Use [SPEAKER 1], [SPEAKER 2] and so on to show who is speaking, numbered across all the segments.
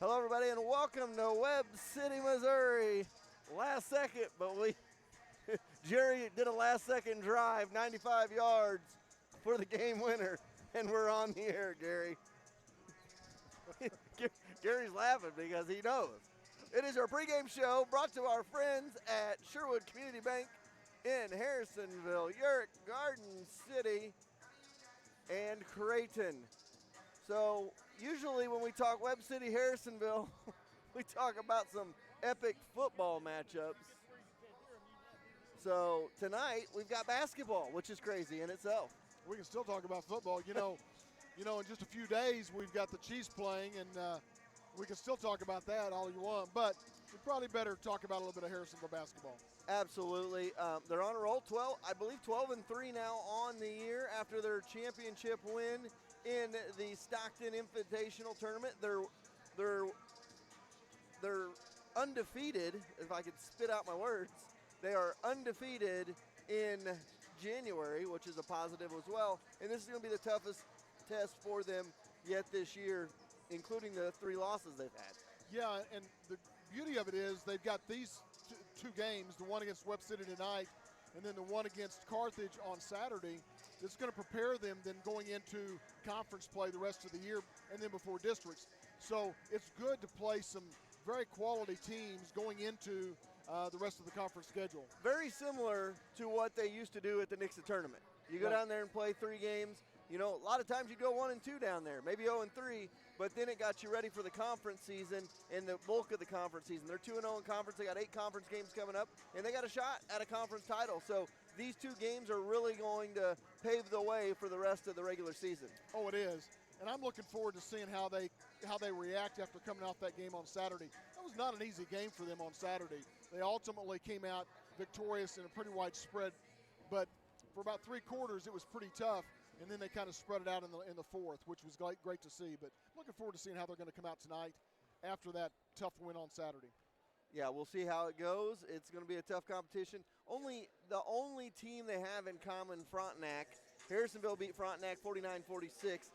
[SPEAKER 1] Hello, everybody, and welcome to Webb City, Missouri. Last second, but Jerry did a last-second drive, 95 yards for the game winner, and we're on the air, Gary. Gary's laughing because he knows. It is our pregame show brought to our friends at Sherwood Community Bank in Harrisonville, Urick, Garden City, and Creighton. So usually when we talk Webb City, Harrisonville, we talk about some epic football matchups. So tonight we've got basketball, which is crazy in itself.
[SPEAKER 2] We can still talk about football. You know, in just a few days we've got the Chiefs playing, and we can still talk about that all you want. But we probably better talk about a little bit of Harrisonville basketball.
[SPEAKER 1] Absolutely, they're on a roll. 12-3 now on the year after their championship win in the Stockton Invitational Tournament. They're undefeated. If I could spit out my words, they are undefeated in January, which is a positive as well. And this is going to be the toughest test for them yet this year, including the 3 losses they've had.
[SPEAKER 2] Yeah, and the beauty of it is they've got these two games, the one against Webb City tonight and then the one against Carthage on Saturday. It's going to prepare them then going into conference play the rest of the year and then before districts. So it's good to play some very quality teams going into the rest of the conference schedule.
[SPEAKER 1] Very similar to what they used to do at the Nixa tournament. You go down there and play 3 games. You know, a lot of times you go 1-2 down there, maybe 0-3, but then it got you ready for the conference season and the bulk of the conference season. They're 2-0 in conference. They got 8 conference games coming up, and they got a shot at a conference title. So these 2 games are really going to pave the way for the rest of the regular season.
[SPEAKER 2] Oh, it is. And I'm looking forward to seeing how they react after coming off that game on Saturday. That was not an easy game for them on Saturday. They ultimately came out victorious in a pretty wide spread, but for about 3 quarters it was pretty tough, and then they kind of spread it out in the fourth, which was great to see. But looking forward to seeing how they're going to come out tonight after that tough win on Saturday.
[SPEAKER 1] Yeah, we'll see how it goes. It's going to be a tough competition. The only team they have in common, Frontenac. Harrisonville beat Frontenac 49-46.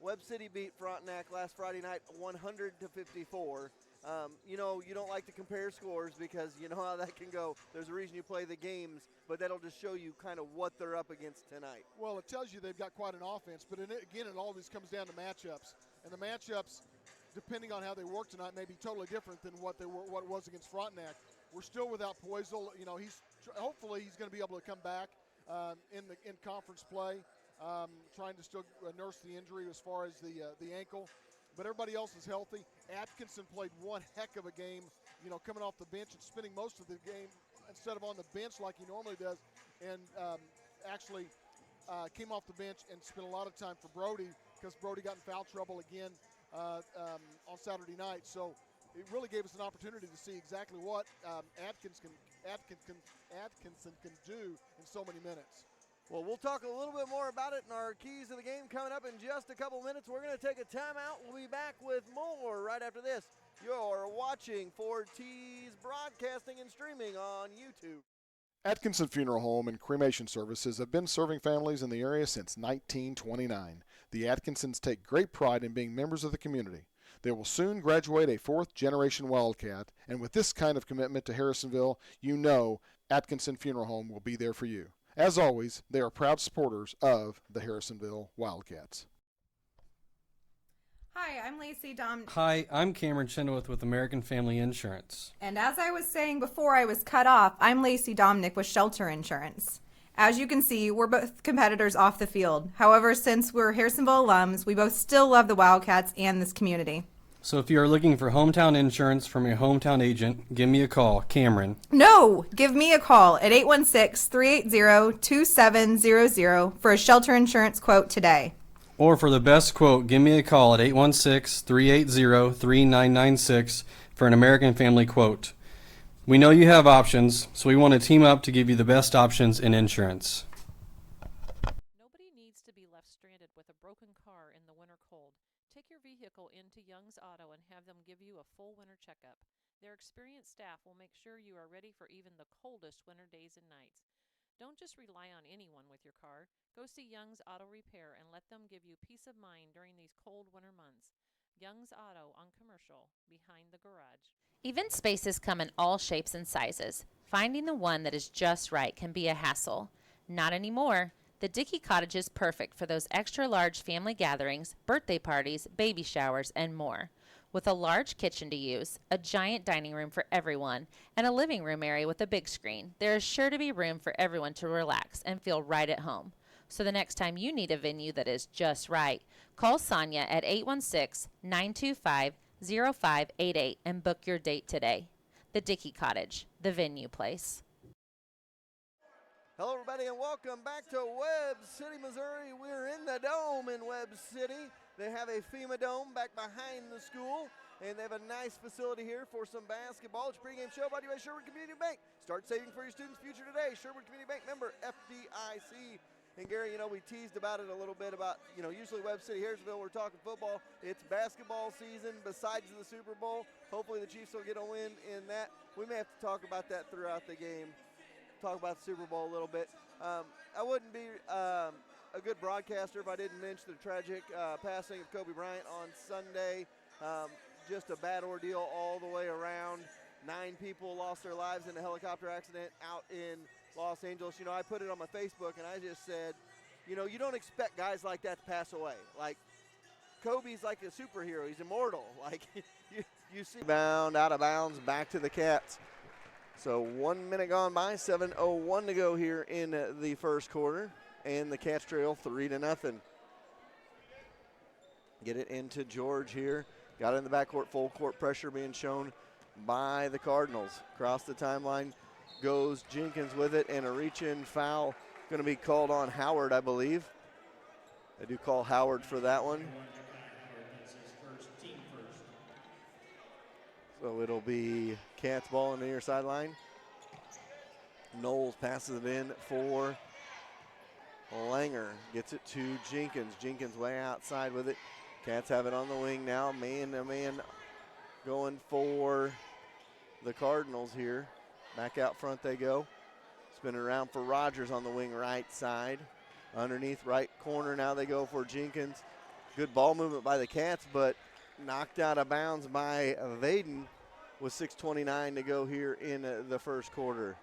[SPEAKER 1] Webb City beat Frontenac last Friday night 100-54. You know, you don't like to compare scores because you know how that can go. There's a reason you play the games, but that'll just show you kind of what they're up against tonight.
[SPEAKER 2] Well, it tells you they've got quite an offense, but again, it always comes down to matchups. And the matchups, depending on how they work tonight, may be totally different than what it was against Frontenac. We're still without Poisel. You know, hopefully he's going to be able to come back in conference play. Trying to still nurse the injury as far as the ankle. But everybody else is healthy. Atkinson played one heck of a game, you know, coming off the bench and spending most of the game instead of on the bench like he normally does, and actually came off the bench and spent a lot of time for Brody because Brody got in foul trouble again on Saturday night. So it really gave us an opportunity to see exactly what Atkinson can do in so many minutes.
[SPEAKER 1] Well, we'll talk a little bit more about it in our keys of the game coming up in just a couple minutes. We're going to take a timeout. We'll be back with more right after this. You're watching Ford T's broadcasting and streaming on YouTube.
[SPEAKER 2] Atkinson Funeral Home and Cremation Services have been serving families in the area since 1929. The Atkinsons take great pride in being members of the community. They will soon graduate a 4th-generation Wildcat, and with this kind of commitment to Harrisonville, you know Atkinson Funeral Home will be there for you. As always, they are proud supporters of the Harrisonville Wildcats.
[SPEAKER 3] Hi, I'm Lacey Dominic.
[SPEAKER 4] Hi, I'm Cameron Chenoweth with American Family Insurance.
[SPEAKER 3] And as I was saying before I was cut off, I'm Lacey Dominic with Shelter Insurance. As you can see, we're both competitors off the field. However, since we're Harrisonville alums, we both still love the Wildcats and this community.
[SPEAKER 4] So if you are looking for hometown insurance from your hometown agent, give me a call, Cameron.
[SPEAKER 3] No, give me a call at 816-380-2700 for a shelter insurance quote today.
[SPEAKER 4] Or for the best quote, give me a call at 816-380-3996 for an American Family quote. We know you have options, so we want to team up to give you the best options in insurance.
[SPEAKER 5] Nobody needs to be left stranded with a broken car in the winter cold. Take your vehicle into Young's Auto and have them give you a full winter checkup. Their experienced staff will make sure you are ready for even the coldest winter days and nights. Don't just rely on anyone with your car. Go see Young's Auto Repair and let them give you peace of mind during these cold winter months. Young's Auto on Commercial, behind the garage.
[SPEAKER 6] Event spaces come in all shapes and sizes. Finding the one that is just right can be a hassle. Not anymore. The Dickey Cottage is perfect for those extra large family gatherings, birthday parties, baby showers, and more. With a large kitchen to use, a giant dining room for everyone, and a living room area with a big screen, there is sure to be room for everyone to relax and feel right at home. So the next time you need a venue that is just right, call Sonia at 816-925-0588 and book your date today. The Dickey Cottage, the venue place.
[SPEAKER 1] Hello, everybody, and welcome back to Webb City, Missouri. We're in the dome in Webb City. They have a FEMA dome back behind the school, and they have a nice facility here for some basketball. It's a pregame show brought to you by Sherwood Community Bank. Start saving for your students' future today. Sherwood Community Bank, member FDIC. And Gary, we teased about it a little bit about, usually Webb City, Harrisonville, we're talking football. It's basketball season besides the Super Bowl. Hopefully the Chiefs will get a win in that. We may have to talk about that throughout the game. Talk about the Super Bowl a little bit. I wouldn't be a good broadcaster if I didn't mention the tragic passing of Kobe Bryant on Sunday. Just a bad ordeal all the way around. 9 people lost their lives in a helicopter accident out in Los Angeles. I put it on my Facebook, and I just said, you don't expect guys like that to pass away. Like, Kobe's like a superhero. He's immortal. Like, you see. Out of bounds, back to the Cats. So 1 minute gone by, 7:01 to go here in the first quarter, and the Cats trail 3-0. Get it into George here. Got it in the backcourt, full court pressure being shown by the Cardinals. Across the timeline goes Jenkins with it, and a reach-in foul going to be called on Howard, I believe. They do call Howard for that one. So it'll be Cats ball on the near sideline. Knowles passes it in for Langer. Gets it to Jenkins. Jenkins way outside with it. Cats have it on the wing now. Man-to-man going for the Cardinals here. Back out front they go. Spinning around for Rogers on the wing right side. Underneath right corner now they go for Jenkins. Good ball movement by the Cats, but knocked out of bounds by Vaden with 6:29 to go here in the first quarter.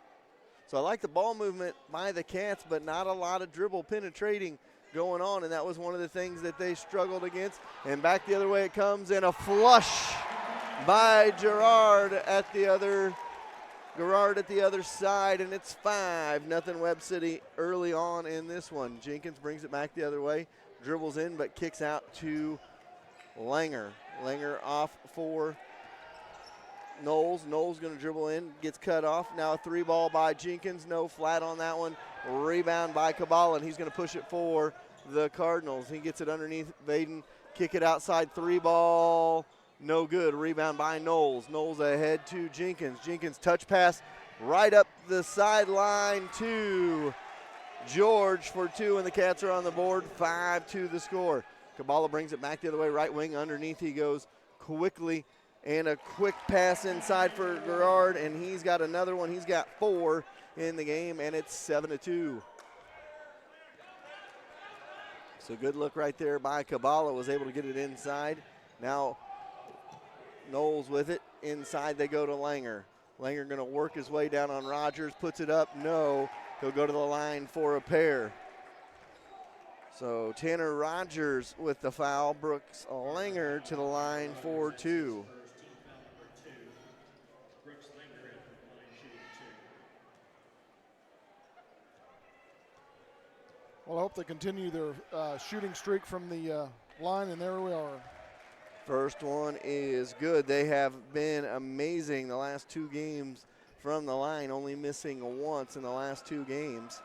[SPEAKER 1] So I like the ball movement by the Cats, but not a lot of dribble penetrating going on, and that was one of the things that they struggled against. And back the other way it comes, and a flush by Gerard at the other side, and it's 5-0 Webb City early on in this one. Jenkins brings it back the other way, dribbles in, but kicks out to Langer. Langer off for Knowles. Knowles going to dribble in, gets cut off. Now a 3-ball by Jenkins. No flat on that one. Rebound by Kabbalah, and he's going to push it for the Cardinals. He gets it underneath Vaden. Kick it outside. 3-ball. No good. Rebound by Knowles. Knowles ahead to Jenkins. Jenkins touch pass right up the sideline to George for 2, and the Cats are on the board. 5-2 the score. Kabbalah brings it back the other way. Right wing underneath he goes quickly. And a quick pass inside for Gerard, and he's got another one. He's got 4 in the game, and it's 7-2. So good look right there by Kabbalah. Was able to get it inside. Now Knowles with it. Inside they go to Langer. Langer going to work his way down on Rogers. Puts it up. No. He'll go to the line for a pair. So Tanner Rogers with the foul. Brooks Langer to the line for 2.
[SPEAKER 2] Well, I hope they continue their shooting streak from the line, and there we are.
[SPEAKER 1] First one is good. They have been amazing the last 2 games from the line, only missing once in the last 2 games.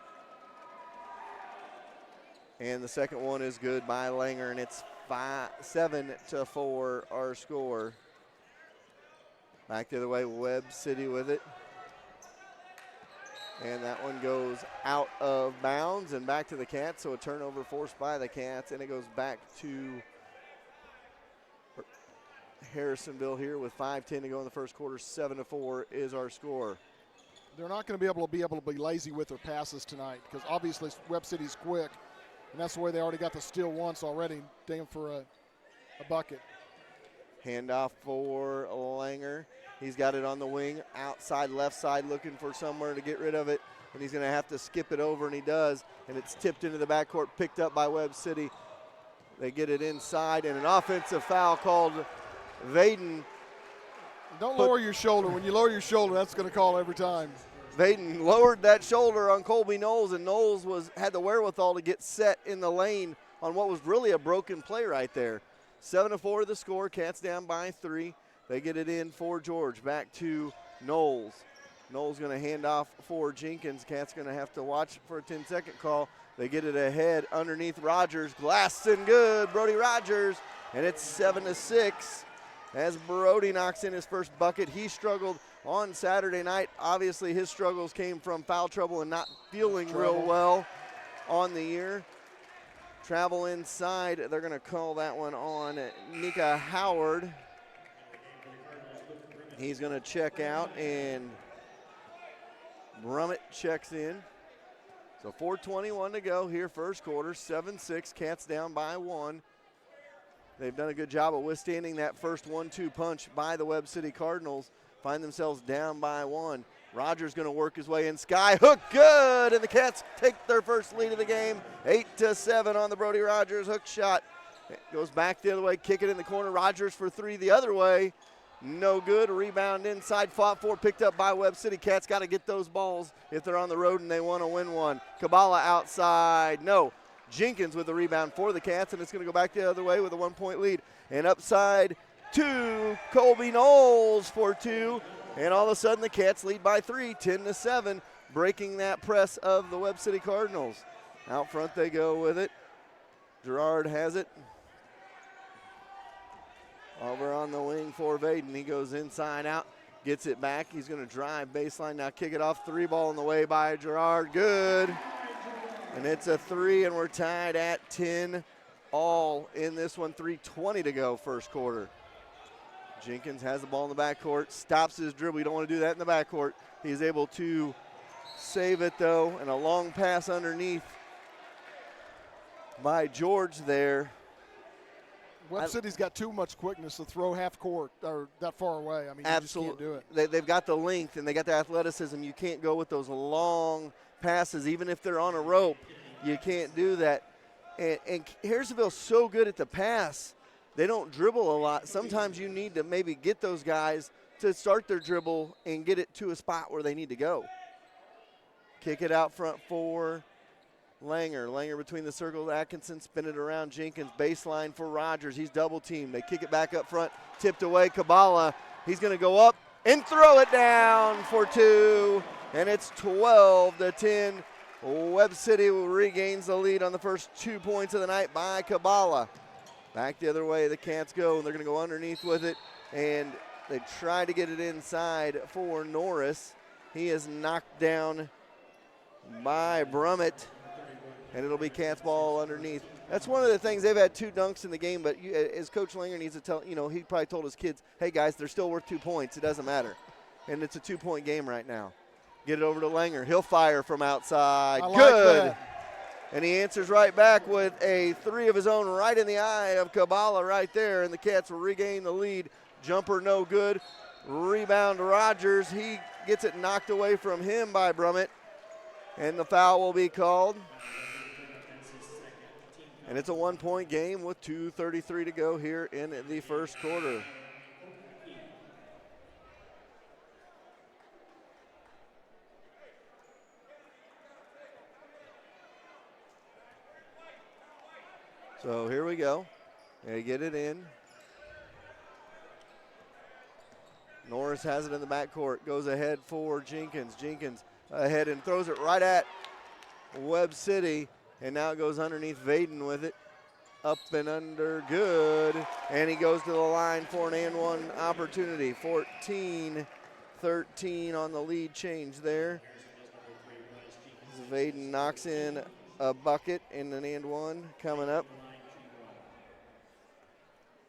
[SPEAKER 1] And the second one is good by Langer, and it's 7-4 our score. Back the other way, Webb City with it. And that one goes out of bounds and back to the Cats. So a turnover forced by the Cats, and it goes back to Harrisonville here with 5:10 to go in the first quarter. 7-4 is our score.
[SPEAKER 2] They're not going to be able to be lazy with their passes tonight, because obviously Webb City's quick, and that's the way they already got the steal once already, damn for a bucket.
[SPEAKER 1] Handoff for Langer. He's got it on the wing, outside, left side, looking for somewhere to get rid of it. And he's going to have to skip it over, and he does. And it's tipped into the backcourt, picked up by Webb City. They get it inside, and an offensive foul called. Vaden.
[SPEAKER 2] Don't lower your shoulder. When you lower your shoulder, that's going to call every time.
[SPEAKER 1] Vaden lowered that shoulder on Colby Knowles, and Knowles had the wherewithal to get set in the lane on what was really a broken play right there. 7-4 the score. Cats down by 3. They get it in for George. Back to Knowles. Knowles going to hand off for Jenkins. Cats going to have to watch for a 10-second call. They get it ahead underneath Rogers. Glass and good. Brody Rogers. And it's 7-6 as Brody knocks in his first bucket. He struggled on Saturday night. Obviously, his struggles came from foul trouble and not feeling real well on the year. Travel inside. They're going to call that one on Nika Howard. He's going to check out, and Brummett checks in. So 4:21 to go here, first quarter, 7-6, Cats down by 1. They've done a good job of withstanding that first 1-2 punch by the Webb City Cardinals. Find themselves down by 1. Rogers going to work his way in. Sky hook, good, and the Cats take their first lead of the game, 8-7 on the Brody Rogers hook shot. It goes back the other way, kick it in the corner. Rogers for 3 the other way. No good. Rebound inside, fought for, picked up by Webb City. Cats got to get those balls if they're on the road and they want to win one. Kabbalah outside. No. Jenkins with the rebound for the Cats, and it's going to go back the other way with a 1-point lead. And upside to Colby Knowles for 2. And all of a sudden the Cats lead by 3, 10-7, breaking that press of the Webb City Cardinals. Out front they go with it. Gerard has it. Over on the wing for Vaden. He goes inside out, gets it back. He's going to drive baseline, now kick it off. 3 ball in the way by Gerard. Good. And it's a 3, and we're tied at 10 all in this one. 3:20 to go first quarter. Jenkins has the ball in the backcourt, stops his dribble. You don't want to do that in the backcourt. He's able to save it, though, and a long pass underneath by George there.
[SPEAKER 2] Webb City's got too much quickness to throw half court or that far away. I mean,
[SPEAKER 1] absolutely.
[SPEAKER 2] You just can't do it.
[SPEAKER 1] They've got the length and they got the athleticism. You can't go with those long passes. Even if they're on a rope, you can't do that. And Harrisonville's so good at the pass. They don't dribble a lot. Sometimes you need to maybe get those guys to start their dribble and get it to a spot where they need to go. Kick it out front for Langer. Langer between the circles. Atkinson spin it around Jenkins. Baseline for Rogers. He's double teamed. They kick it back up front. Tipped away. Kabbalah. He's going to go up and throw it down for 2. And it's 12-10. Webb City regains the lead on the first 2 points of the night by Kabbalah. Back the other way the Cats go, and they're going to go underneath with it. And they try to get it inside for Norris. He is knocked down by Brummett. And it'll be Cats ball underneath. That's one of the things. They've had 2 dunks in the game, but as Coach Langer needs to tell, he probably told his kids, hey, guys, they're still worth 2 points. It doesn't matter. And it's a 2-point game right now. Get it over to Langer. He'll fire from outside. Good.
[SPEAKER 2] Like
[SPEAKER 1] and he answers right back with a 3 of his own right in the eye of Kabbalah right there, and the Cats will regain the lead. Jumper no good. Rebound to Rogers. He gets it knocked away from him by Brummett, and the foul will be called. And it's a 1-point game with 2:33 to go here in the first quarter. So here we go. They get it in. Norris has it in the backcourt. Goes ahead for Jenkins. Jenkins ahead and throws it right at Webb City. And now it goes underneath Vaden with it. Up and under, good. And he goes to the line for an and one opportunity. 14-13 on the lead change there. Vaden knocks in a bucket and an and one coming up.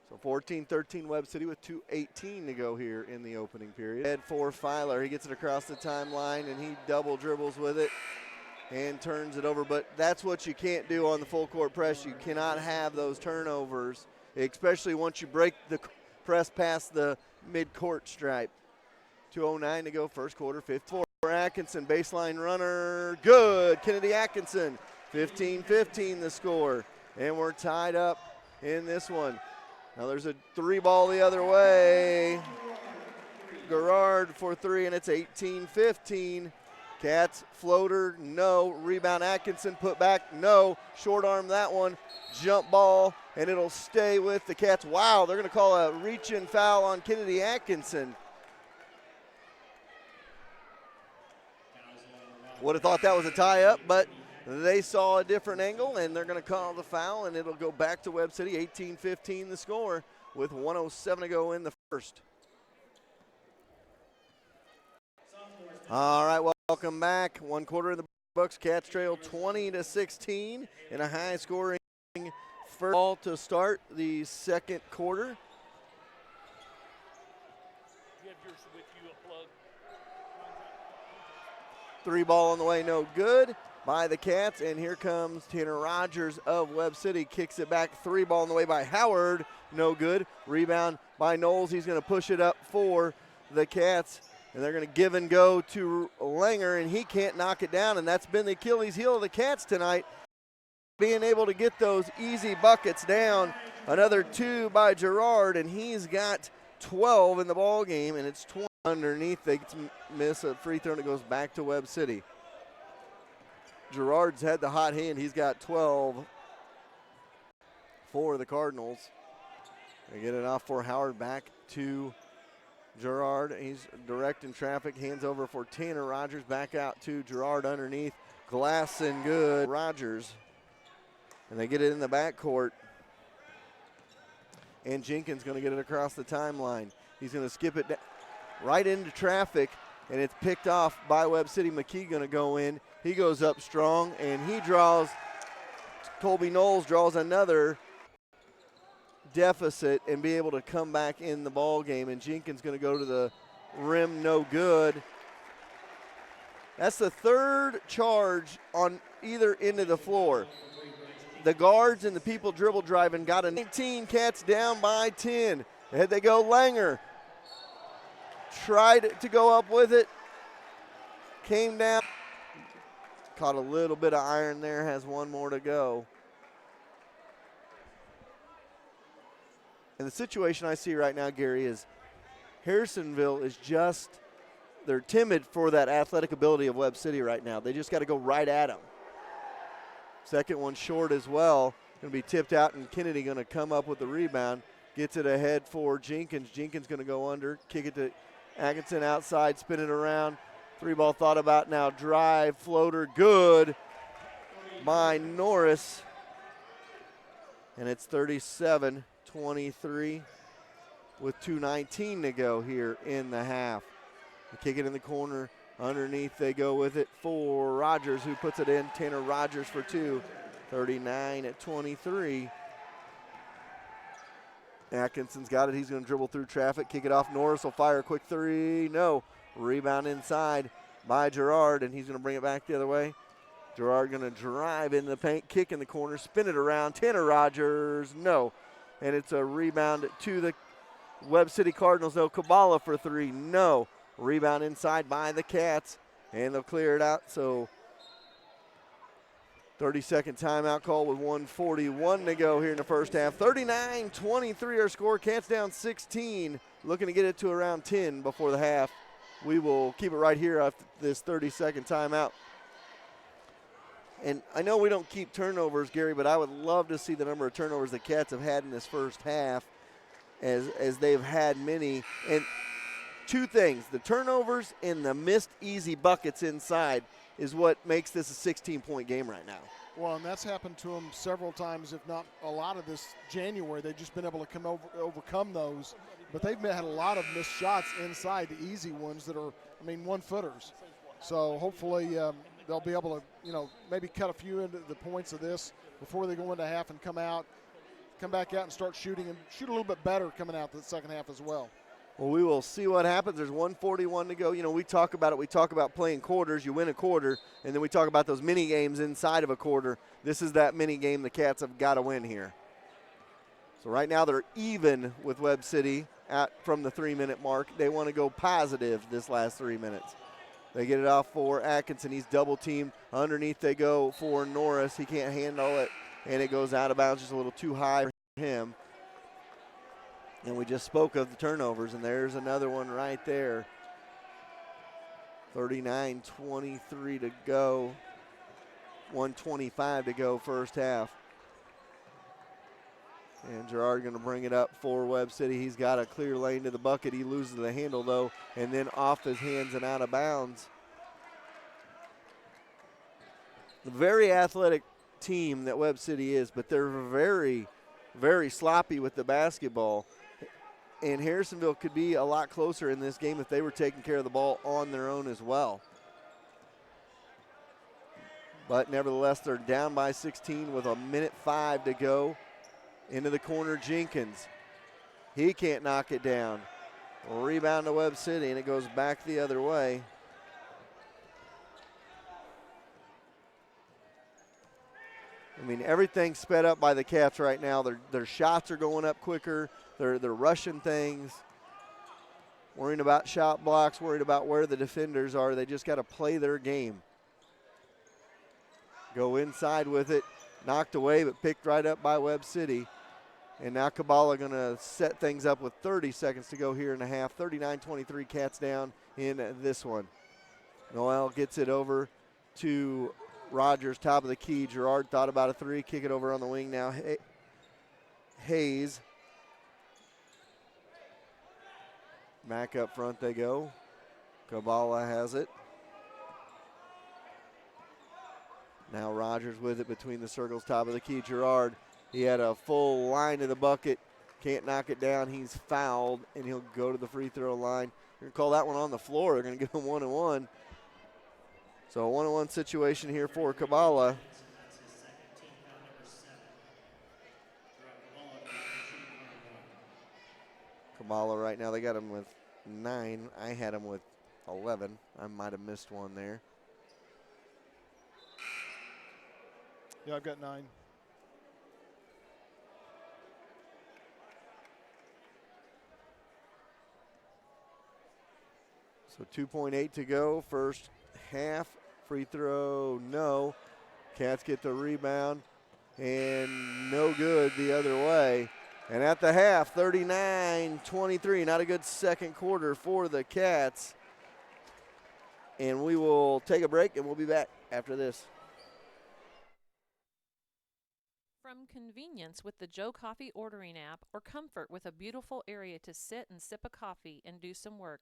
[SPEAKER 1] So 14-13 Webb City with 2:18 to go here in the opening period. Head for Filer. He gets it across the timeline and he double dribbles with it and turns it over. But that's what you can't do on the full court press. You cannot have those turnovers, especially once you break press past the mid-court stripe. 2:09 to go, first quarter, 54. Atkinson, baseline runner, good. Kennedy Atkinson, 15-15 the score. And we're tied up in this one. Now there's a 3-ball the other way. Gerard for 3, and it's 18-15. Cats floater, no. Rebound Atkinson, put back, no. Short arm that one. Jump ball, and it'll stay with the Cats. Wow, they're going to call a reach-in foul on Kennedy Atkinson. Would have thought that was a tie-up, but they saw a different angle, and they're going to call the foul, and it'll go back to Webb City. 18-15 the score with 1:07 to go in the first. All right, welcome back. 1 quarter in the books. Cats trail 20-16 in a high-scoring first ball to start the second quarter. 3-ball on the way, no good by the Cats, and here comes Tanner Rogers of Webb City. Kicks it back, 3-ball on the way by Howard, no good. Rebound by Knowles. He's going to push it up for the Cats. And they're going to give and go to Langer, and he can't knock it down, and that's been the Achilles heel of the Cats tonight, being able to get those easy buckets down. Another 2 by Gerard, and he's got 12 in the ball game, and it's 20 underneath. They miss a free throw, and it goes back to Webb City. Gerard's had the hot hand. He's got 12 for the Cardinals. They get it off for Howard, back to Gerard. He's directing traffic, hands over for Tanner Rogers, back out to Gerard underneath. Glass and good. Rogers, and they get it in the backcourt. And Jenkins going to get it across the timeline. He's going to skip it right into traffic, and it's picked off by Webb City. McKee going to go in. He goes up strong, and he draws. Colby Knowles draws another deficit and be able to come back in the ball game, and Jenkins going to go to the rim, no good. That's the third charge on either end of the floor. The guards and the people dribble driving got a 19. Cats down by 10. Ahead they go. Langer tried to go up with it, came down, caught a little bit of iron there, has one more to go. And the situation I see right now, Gary, is Harrisonville is just, they're timid for that athletic ability of Webb City right now. They just got to go right at them. Second one short as well. Going to be tipped out, and Kennedy going to come up with the rebound. Gets it ahead for Jenkins. Jenkins going to go under, kick it to Atkinson outside, spin it around. 3-ball thought about now. Drive, floater, good by Norris. And it's 37-23 with 2:19 to go here in the half. They kick it in the corner. Underneath they go with it for Rogers, who puts it in. Tanner Rogers for 2. 39-23. Atkinson's got it. He's going to dribble through traffic, kick it off. Norris will fire a quick 3. No. Rebound inside by Gerard, and he's going to bring it back the other way. Gerard going to drive in the paint, kick in the corner, spin it around. Tanner Rogers, no. And it's a rebound to the Webb City Cardinals, though. Kabbalah for 3, no. Rebound inside by the Cats, and they'll clear it out. So 30-second timeout call with 1:41 to go here in the first half. 39-23 our score. Cats down 16, looking to get it to around 10 before the half. We will keep it right here after this 30-second timeout. And I know we don't keep turnovers, Gary, but I would love to see the number of turnovers the Cats have had in this first half, as they've had many. And two things, the turnovers and the missed easy buckets inside is what makes this a 16-point game right now.
[SPEAKER 2] Well, and that's happened to them several times, if not a lot of this January. They've just been able to overcome those. But they've had a lot of missed shots inside, the easy ones that are, one-footers. So hopefully they'll be able to, maybe cut a few into the points of this before they go into half and come back out and start shooting, and shoot a little bit better coming out the second half as well.
[SPEAKER 1] Well, we will see what happens. There's 1:41 to go. We talk about it. We talk about playing quarters. You win a quarter, and then we talk about those mini games inside of a quarter. This is that mini game the Cats have got to win here. So right now they're even with Webb City. from the 3-minute mark. They want to go positive this last 3 minutes. They get it off for Atkinson. He's double teamed. Underneath they go for Norris. He can't handle it, and it goes out of bounds just a little too high for him. And we just spoke of the turnovers, and there's another one right there. 39-23 to go. 1:25 to go first half. And Gerard going to bring it up for Webb City. He's got a clear lane to the bucket. He loses the handle, though, and then off his hands and out of bounds. A very athletic team that Webb City is, but they're very, very sloppy with the basketball. And Harrisonville could be a lot closer in this game if they were taking care of the ball on their own as well. But nevertheless, they're down by 16 with 1:05 to go. Into the corner, Jenkins. He can't knock it down. Rebound to Webb City, and it goes back the other way. I mean, everything's sped up by the Cats right now. Their shots are going up quicker. They're rushing things. Worrying about shot blocks, worried about where the defenders are. They just got to play their game. Go inside with it. Knocked away, but picked right up by Webb City. And now Kabbalah going to set things up with 30 seconds to go here in the half. 39-23, Cats down in this one. Noel gets it over to Rogers, top of the key. Gerard thought about a three, kick it over on the wing now. Hayes. Back up front they go. Kabbalah has it. Now Rogers with it between the circles, top of the key. Gerard, he had a full line to the bucket. Can't knock it down. He's fouled, and he'll go to the free throw line. They're going to call that one on the floor. They're going to give him 1-1. So a 1-1 situation here for Kabbalah. Kabbalah right now, they got him with 9. I had him with 11. I might have missed one there.
[SPEAKER 2] Yeah, I've got 9.
[SPEAKER 1] So 2.8 to go, first half. Free throw, no. Cats get the rebound, and no good the other way. And at the half, 39-23, not a good second quarter for the Cats. And we will take a break, and we'll be back after this.
[SPEAKER 5] From convenience with the Joe Coffee ordering app, or comfort with a beautiful area to sit and sip a coffee and do some work,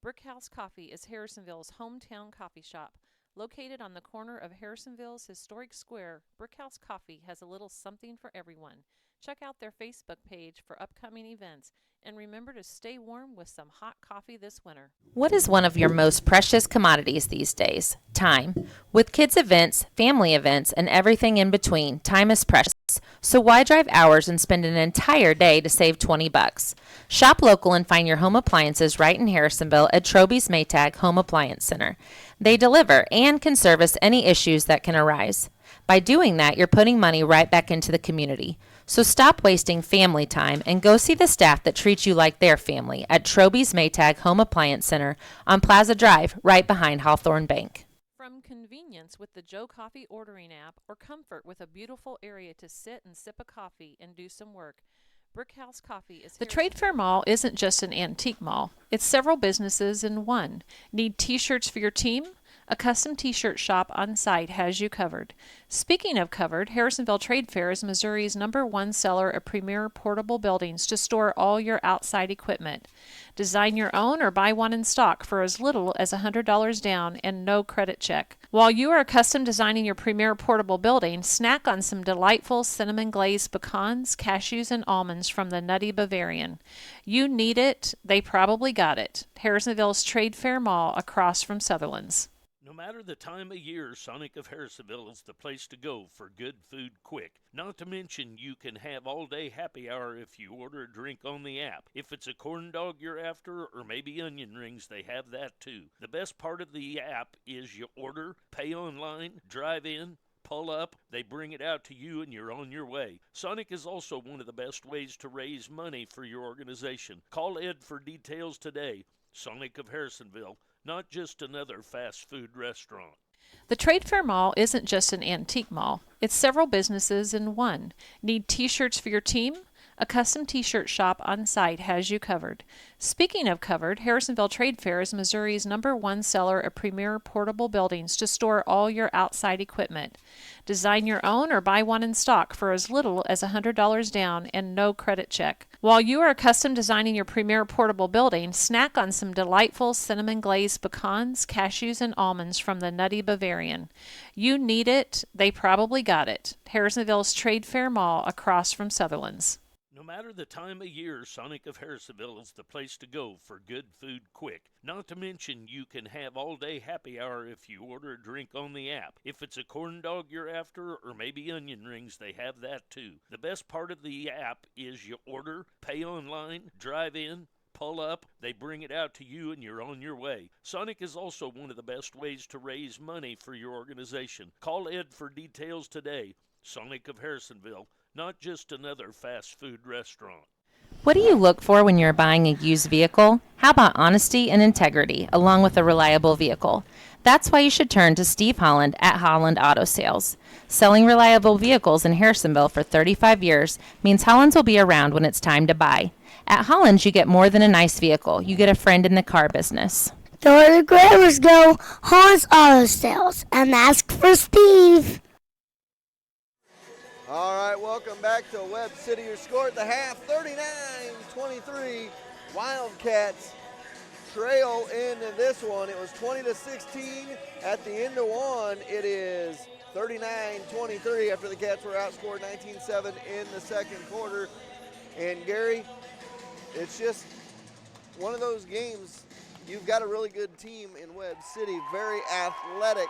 [SPEAKER 5] Brickhouse Coffee is Harrisonville's hometown coffee shop. Located on the corner of Harrisonville's historic square, Brickhouse Coffee has a little something for everyone. Check out their Facebook page for upcoming events, and remember to stay warm with some hot coffee this winter.
[SPEAKER 6] What is one of your most precious commodities these days? Time. With kids' events, family events, and everything in between, time is precious. So why drive hours and spend an entire day to save $20? Shop local and find your home appliances right in Harrisonville at Troby's Maytag Home Appliance Center. They deliver and can service any issues that can arise. By doing that, you're putting money right back into the community. So stop wasting family time and go see the staff that treats you like their family at Troby's Maytag Home Appliance Center on Plaza Drive, right behind Hawthorne Bank.
[SPEAKER 5] From convenience with the Joe Coffee ordering app, or comfort with a beautiful area to sit and sip a coffee and do some work, Brickhouse Coffee is
[SPEAKER 7] The Trade Fair Mall isn't just an antique mall. It's several businesses in one. Need t-shirts for your team? A custom t-shirt shop on site has you covered. Speaking of covered, Harrisonville Trade Fair is Missouri's #1 seller of premier portable buildings to store all your outside equipment. Design your own or buy one in stock for as little as $100 down and no credit check. While you are custom designing your premier portable building, snack on some delightful cinnamon glazed pecans, cashews, and almonds from the Nutty Bavarian. You need it, they probably got it. Harrisonville's Trade Fair Mall across from Sutherland's.
[SPEAKER 8] No matter the time of year, Sonic of Harrisonville is the place to go for good food quick. Not to mention, you can have all-day happy hour if you order a drink on the app. If it's a corn dog you're after, or maybe onion rings, they have that too. The best part of the app is you order, pay online, drive in, pull up, they bring it out to you, and you're on your way. Sonic is also one of the best ways to raise money for your organization. Call Ed for details today. Sonic of Harrisonville, not just another fast food restaurant.
[SPEAKER 7] The Trade Fair Mall isn't just an antique mall. It's several businesses in one. Need t-shirts for your team? A custom t-shirt shop on site has you covered. Speaking of covered, Harrisonville Trade Fair is Missouri's #1 seller of premier portable buildings to store all your outside equipment. Design your own or buy one in stock for as little as $100 down and no credit check. While you are custom designing your premier portable building, snack on some delightful cinnamon glazed pecans, cashews, and almonds from the Nutty Bavarian. You need it, they probably got it. Harrisonville's Trade Fair Mall across from Sutherland's.
[SPEAKER 8] No matter the time of year, Sonic of Harrisonville is the place to go for good food quick. Not to mention, you can have all-day happy hour if you order a drink on the app. If it's a corn dog you're after, or maybe onion rings, they have that too. The best part of the app is you order, pay online, drive in, pull up, they bring it out to you, and you're on your way. Sonic is also one of the best ways to raise money for your organization. Call Ed for details today. Sonic of Harrisonville, not just another fast food restaurant.
[SPEAKER 6] What do you look for when you're buying a used vehicle? How about honesty and integrity, along with a reliable vehicle? That's why you should turn to Steve Holland at Holland Auto Sales. Selling reliable vehicles in Harrisonville for 35 years means Holland's will be around when it's time to buy. At Holland's, you get more than a nice vehicle. You get a friend in the car business.
[SPEAKER 9] The where the grammars go, Holland's Auto Sales, and ask for Steve.
[SPEAKER 1] All right, welcome back to Webb City. Your score at the half, 39-23. Wildcats trail into this one. It was 20-16 at the end of one. It is 39-23 after the Cats were outscored 19-7 in the second quarter. And Gary, it's just one of those games. You've got a really good team in Webb City, very athletic,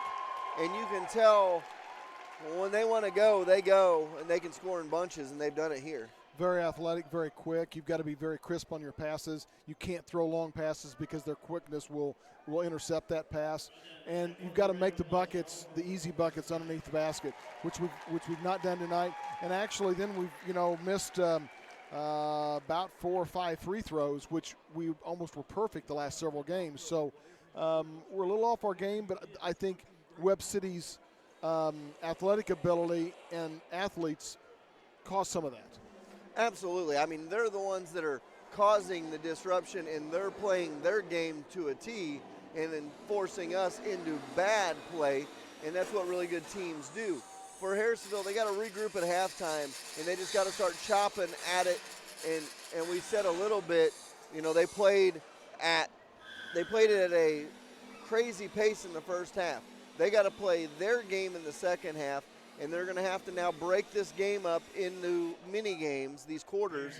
[SPEAKER 1] and you can tell when they want to go, they go, and they can score in bunches, and they've done it here.
[SPEAKER 2] Very athletic, very quick. You've got to be very crisp on your passes. You can't throw long passes because their quickness will intercept that pass. And you've got to make the buckets, the easy buckets underneath the basket, which we've not done tonight. And actually, then we've missed about 4 or 5 free throws, which we almost were perfect the last several games. So we're a little off our game, but I think Webb City's athletic ability and athletes cause some of that.
[SPEAKER 1] Absolutely. I mean, they're the ones that are causing the disruption, and they're playing their game to a T and then forcing us into bad play, and that's what really good teams do. For Harrisonville, they got to regroup at halftime, and they just got to start chopping at it, and we said a little bit, they played it at a crazy pace in the first half. They got to play their game in the second half, and they're going to have to now break this game up into mini games, these quarters,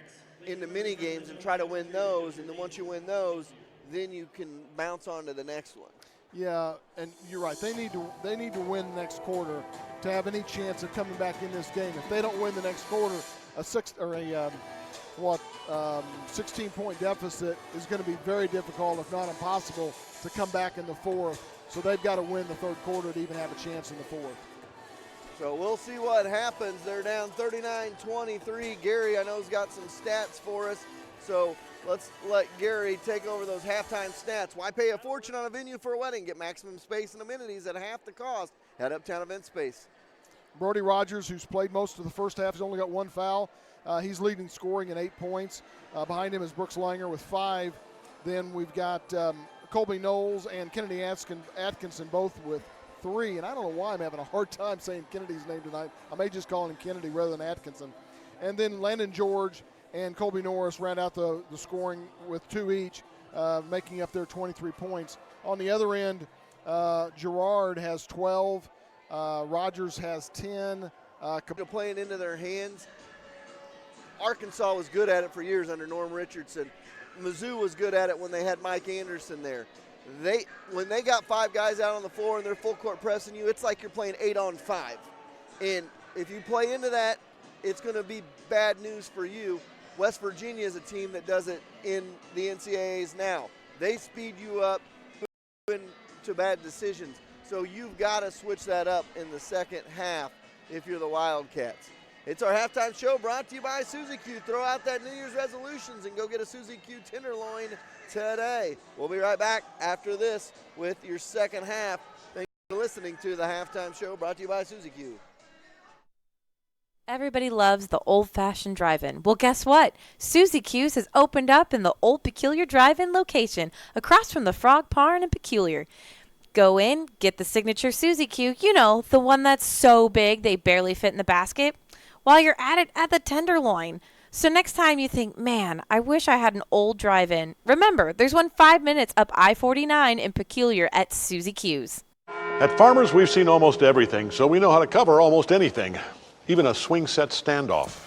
[SPEAKER 1] into mini games and try to win those. And then once you win those, then you can bounce on to the next one.
[SPEAKER 2] Yeah, and you're right. They need to win the next quarter to have any chance of coming back in this game. If they don't win the next quarter, a 16-point deficit is going to be very difficult, if not impossible, to come back in the fourth. So they've got to win the third quarter to even have a chance in the fourth.
[SPEAKER 1] So we'll see what happens. They're down 39-23. Gary, I know, has got some stats for us. So let's let Gary take over those halftime stats. Why pay a fortune on a venue for a wedding? Get maximum space and amenities at half the cost at Uptown Event Space.
[SPEAKER 2] Brody Rogers, who's played most of the first half, has only got 1 foul. He's leading scoring at 8 points. Behind him is Brooks Langer with 5. Then we've got Colby Knowles and Kennedy Atkinson both with 3. And I don't know why I'm having a hard time saying Kennedy's name tonight. I may just call him Kennedy rather than Atkinson. And then Landon George and Colby Norris round out the scoring with 2 each, making up their 23 points. On the other end, Gerard has 12. Rogers has 10.
[SPEAKER 1] Playing into their hands. Arkansas was good at it for years under Norm Richardson. Mizzou was good at it when they had Mike Anderson there. When they got 5 guys out on the floor and they're full court pressing you, it's like you're playing 8-on-5. And if you play into that, it's going to be bad news for you. West Virginia is a team that does it in the NCAAs now. They speed you up into bad decisions. So you've got to switch that up in the second half if you're the Wildcats. It's our halftime show brought to you by Suzy Q. Throw out that New Year's resolutions and go get a Suzy Q Tenderloin today. We'll be right back after this with your second half. Thank you for listening to the halftime show brought to you by Suzy Q.
[SPEAKER 10] Everybody loves the old-fashioned drive-in. Well, guess what? Suzy Q's has opened up in the Old Peculiar Drive-In location across from the Frog Barn in Peculiar. Go in, get the signature Suzy Q, you know, the one that's so big they barely fit in the basket. While you're at it, at the Tenderloin. So next time you think, man, I wish I had an old drive-in, remember, there's one 5 minutes up I-49 in Peculiar at Suzy Q's.
[SPEAKER 11] At Farmers, we've seen almost everything, so we know how to cover almost anything, even a swing set standoff.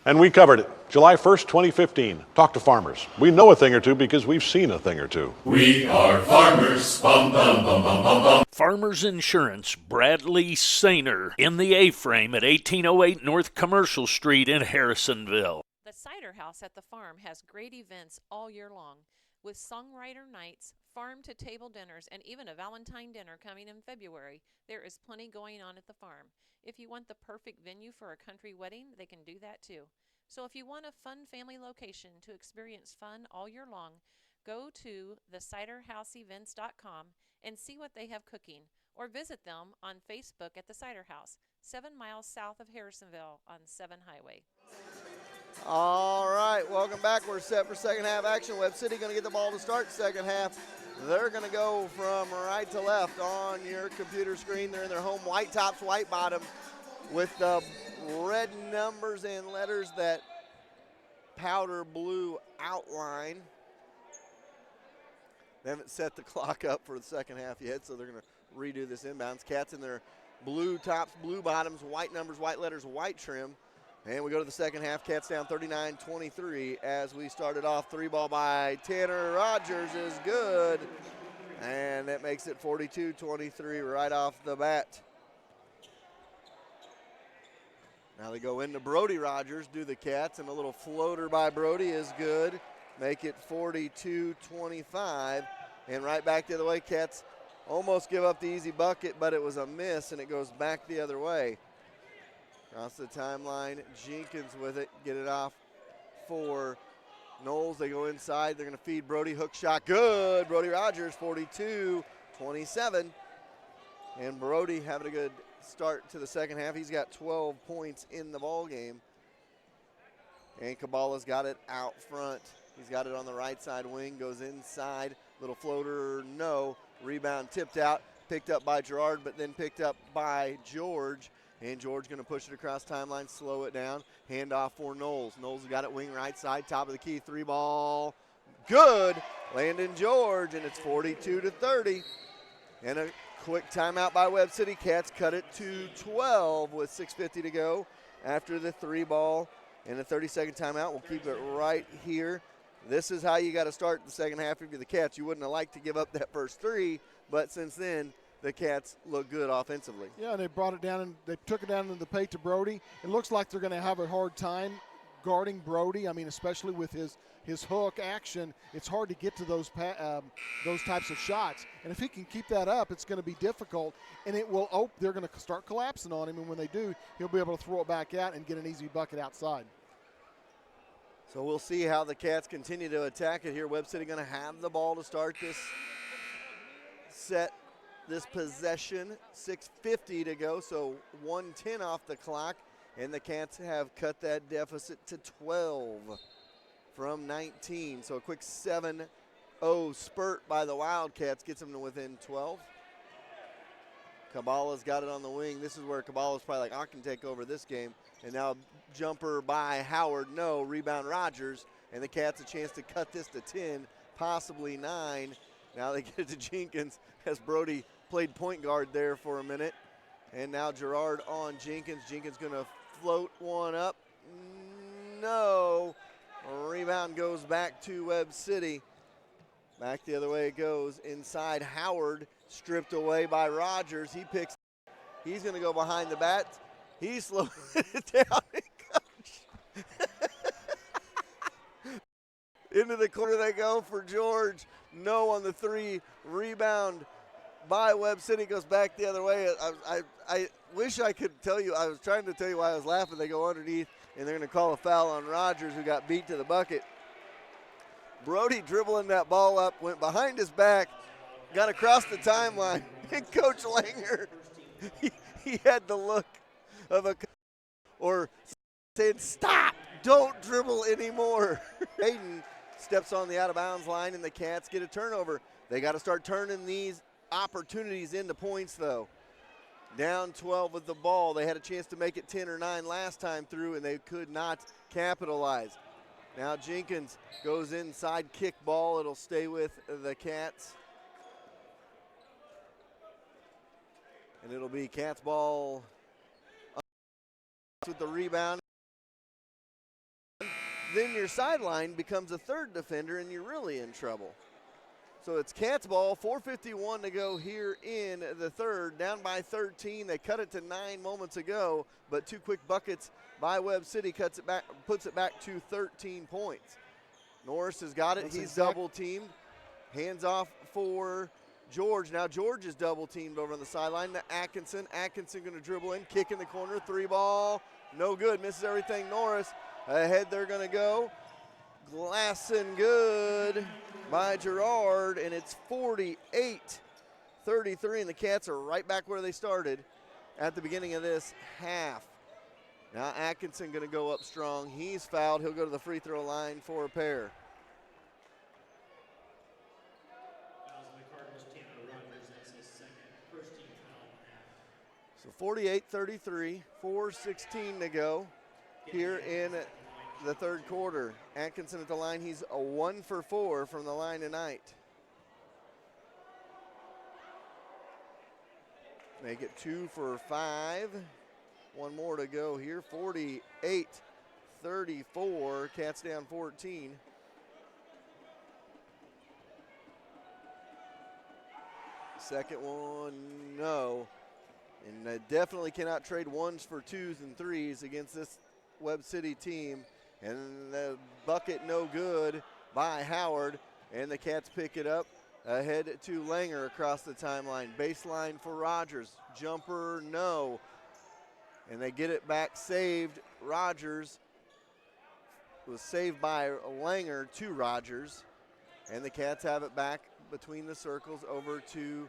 [SPEAKER 11] And we covered it. July 1st, 2015. Talk to Farmers. We know a thing or two because we've seen a thing or two.
[SPEAKER 12] We are Farmers. Bum, bum, bum, bum, bum, bum.
[SPEAKER 8] Farmers Insurance, Bradley Sainer, in the A-frame at 1808 North Commercial Street in Harrisonville.
[SPEAKER 5] The Cider House at the farm has great events all year long, with songwriter nights, farm-to-table dinners, and even a Valentine dinner coming in February. There is plenty going on at the farm. If you want the perfect venue for a country wedding, they can do that too. So if you want a fun family location to experience fun all year long, go to theciderhouseevents.com and see what they have cooking, or visit them on Facebook at the Cider House, 7 miles south of Harrisonville on 7 Highway.
[SPEAKER 1] All right, welcome back. We're set for second half action. Webb City going to get the ball to start second half. They're going to go from right to left on your computer screen. They're in their home white tops, white bottom, with the red numbers and letters that powder blue outline. They haven't set the clock up for the second half yet, so they're going to redo this inbounds. Cats in their blue tops, blue bottoms, white numbers, white letters, white trim. And we go to the second half. Cats down 39-23 as we started off. 3-ball by Tanner Rogers is good. And that makes it 42-23 right off the bat. Now they go into Brody Rogers, do the Cats, and a little floater by Brody is good. Make it 42-25. And right back the other way, Cats almost give up the easy bucket, but it was a miss, and it goes back the other way. Across the timeline, Jenkins with it, get it off for Knowles. They go inside, they're going to feed Brody, hook shot, good. Brody Rogers, 42-27. And Brody having a good start to the second half. He's got 12 points in the ball game. And Kabbalah's got it out front. He's got it on the right side wing, goes inside, little floater, no. Rebound tipped out, picked up by Gerard, but then picked up by George. And George going to push it across timeline, slow it down. Hand off for Knowles. Knowles got it wing right side, top of the key, 3-ball. Good. Landon George, and it's 42-30. And a quick timeout by Webb City. Cats cut it to 12 with 6:50 to go after the 3-ball. And a 30-second timeout. We'll keep it right here. This is how you got to start the second half if you're the Cats. You wouldn't have liked to give up that first 3, but since then, the Cats look good offensively.
[SPEAKER 2] Yeah, and they brought it down and they took it down in the paint to Brody. It looks like they're going to have a hard time guarding Brody. I mean, especially with his hook action, it's hard to get to those types of shots. And if he can keep that up, it's going to be difficult. And it will. They're going to start collapsing on him, and when they do, he'll be able to throw it back out and get an easy bucket outside.
[SPEAKER 1] So we'll see how the Cats continue to attack it here. Webb City going to have the ball to start this set. This possession, 6:50 to go, so 1:10 off the clock, and the Cats have cut that deficit to 12 from 19. So a quick 7-0 spurt by the Wildcats gets them to within 12. Kabbalah's got it on the wing. This is where Kabbalah's probably like, I can take over this game. And now jumper by Howard, no. Rebound Rogers, and the Cats a chance to cut this to 10, possibly 9. Now they get it to Jenkins as Brody played point guard there for a minute. And now Gerard on Jenkins. Jenkins going to float one up. No. Rebound goes back to Webb City. Back the other way it goes. Inside Howard stripped away by Rogers. He's going to go behind the bat. He slowed it down and comes. Into the corner they go for George. No on the 3. Rebound by Webb City, goes back the other way. I wish I could tell you. I was trying to tell you why I was laughing. They go underneath, and they're going to call a foul on Rogers, who got beat to the bucket. Brody dribbling that ball up, went behind his back, got across the timeline, and Coach Langer, he had the look of a, or said, stop, don't dribble anymore. Hayden steps on the out-of-bounds line, and the Cats get a turnover. They got to start turning these opportunities into points, though. Down 12 with the ball. They had a chance to make it 10 or 9 last time through, and they could not capitalize. Now Jenkins goes inside, kick ball. It'll stay with the Cats. And it'll be Cats ball with the rebound. Then your sideline becomes a third defender, and you're really in trouble. So it's Cats ball, 4:51 to go here in the third. Down by 13. They cut it to 9 moments ago, but 2 quick buckets by Webb City puts it back to 13 points. Norris has got it. He's double teamed. Hands off for George. Now George is double teamed over on the sideline to Atkinson. Atkinson going to dribble in, kick in the corner, 3 ball. No good. Misses everything. Norris ahead. They're going to go. Glass and good by Gerard, and it's 48-33, and the Cats are right back where they started at the beginning of this half. Now Atkinson going to go up strong. He's fouled. He'll go to the free throw line for a pair. So 48-33, 4:16 to go here in the third quarter. Atkinson at the line. He's a 1 for 4 from the line tonight. Make it 2 for 5. 1 more to go here. 48-34. Cats down 14. Second one, no. And definitely cannot trade 1s for 2s and 3s against this Webb City team. And the bucket no good by Howard. And the Cats pick it up. Ahead to Langer across the timeline. Baseline for Rogers. Jumper, no. And they get it back, saved. Rogers was saved by Langer to Rogers. And the Cats have it back between the circles over to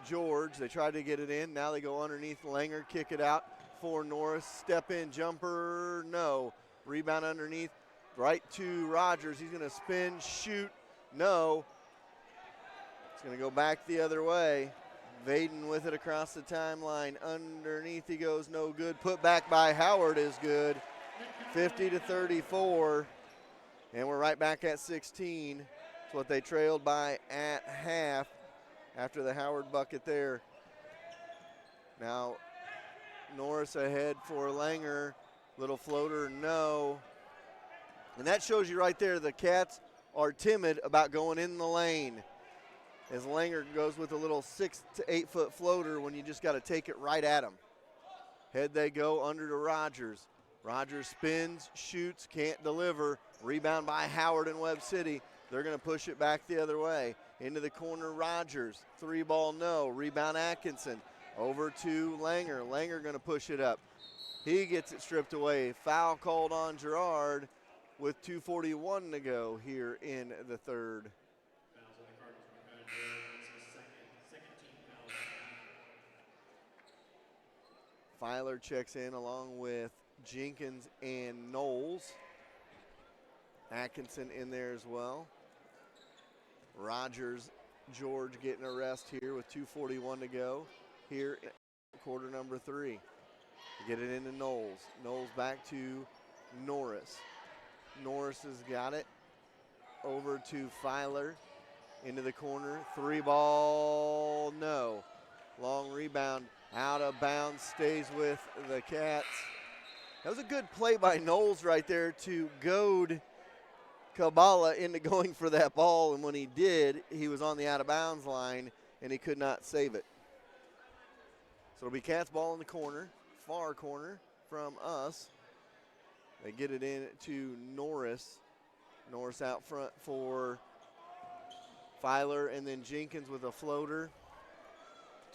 [SPEAKER 1] George. They tried to get it in. Now they go underneath Langer, kick it out for Norris. Step in, jumper, no. Rebound underneath, right to Rogers. He's going to spin, shoot, no. It's going to go back the other way. Vaden with it across the timeline. Underneath he goes, no good. Put back by Howard is good. 50-34. And we're right back at 16. It's what they trailed by at half after the Howard bucket there. Now Norris ahead for Langer. Little floater, no. And that shows you right there the Cats are timid about going in the lane. As Langer goes with a little 6 to 8 foot floater when you just got to take it right at him. Head they go under to Rogers. Rogers spins, shoots, can't deliver. Rebound by Howard in Webb City. They're going to push it back the other way. Into the corner, Rogers. 3 ball, no. Rebound, Atkinson. Over to Langer. Langer going to push it up. He gets it stripped away. Foul called on Gerard with 2:41 to go here in the third. Filer checks in along with Jenkins and Knowles. Atkinson in there as well. Rogers, George getting a rest here with 2:41 to go here in quarter number 3. Get it into Knowles. Knowles back to Norris. Norris has got it. Over to Filer. Into the corner. 3 ball, no. Long rebound. Out of bounds, stays with the Cats. That was a good play by Knowles right there to goad Kabbalah into going for that ball, and when he did, he was on the out-of-bounds line, and he could not save it. So it'll be Cats ball in the corner, far corner from us. They get it in to Norris. Norris out front for Filer, and then Jenkins with a floater.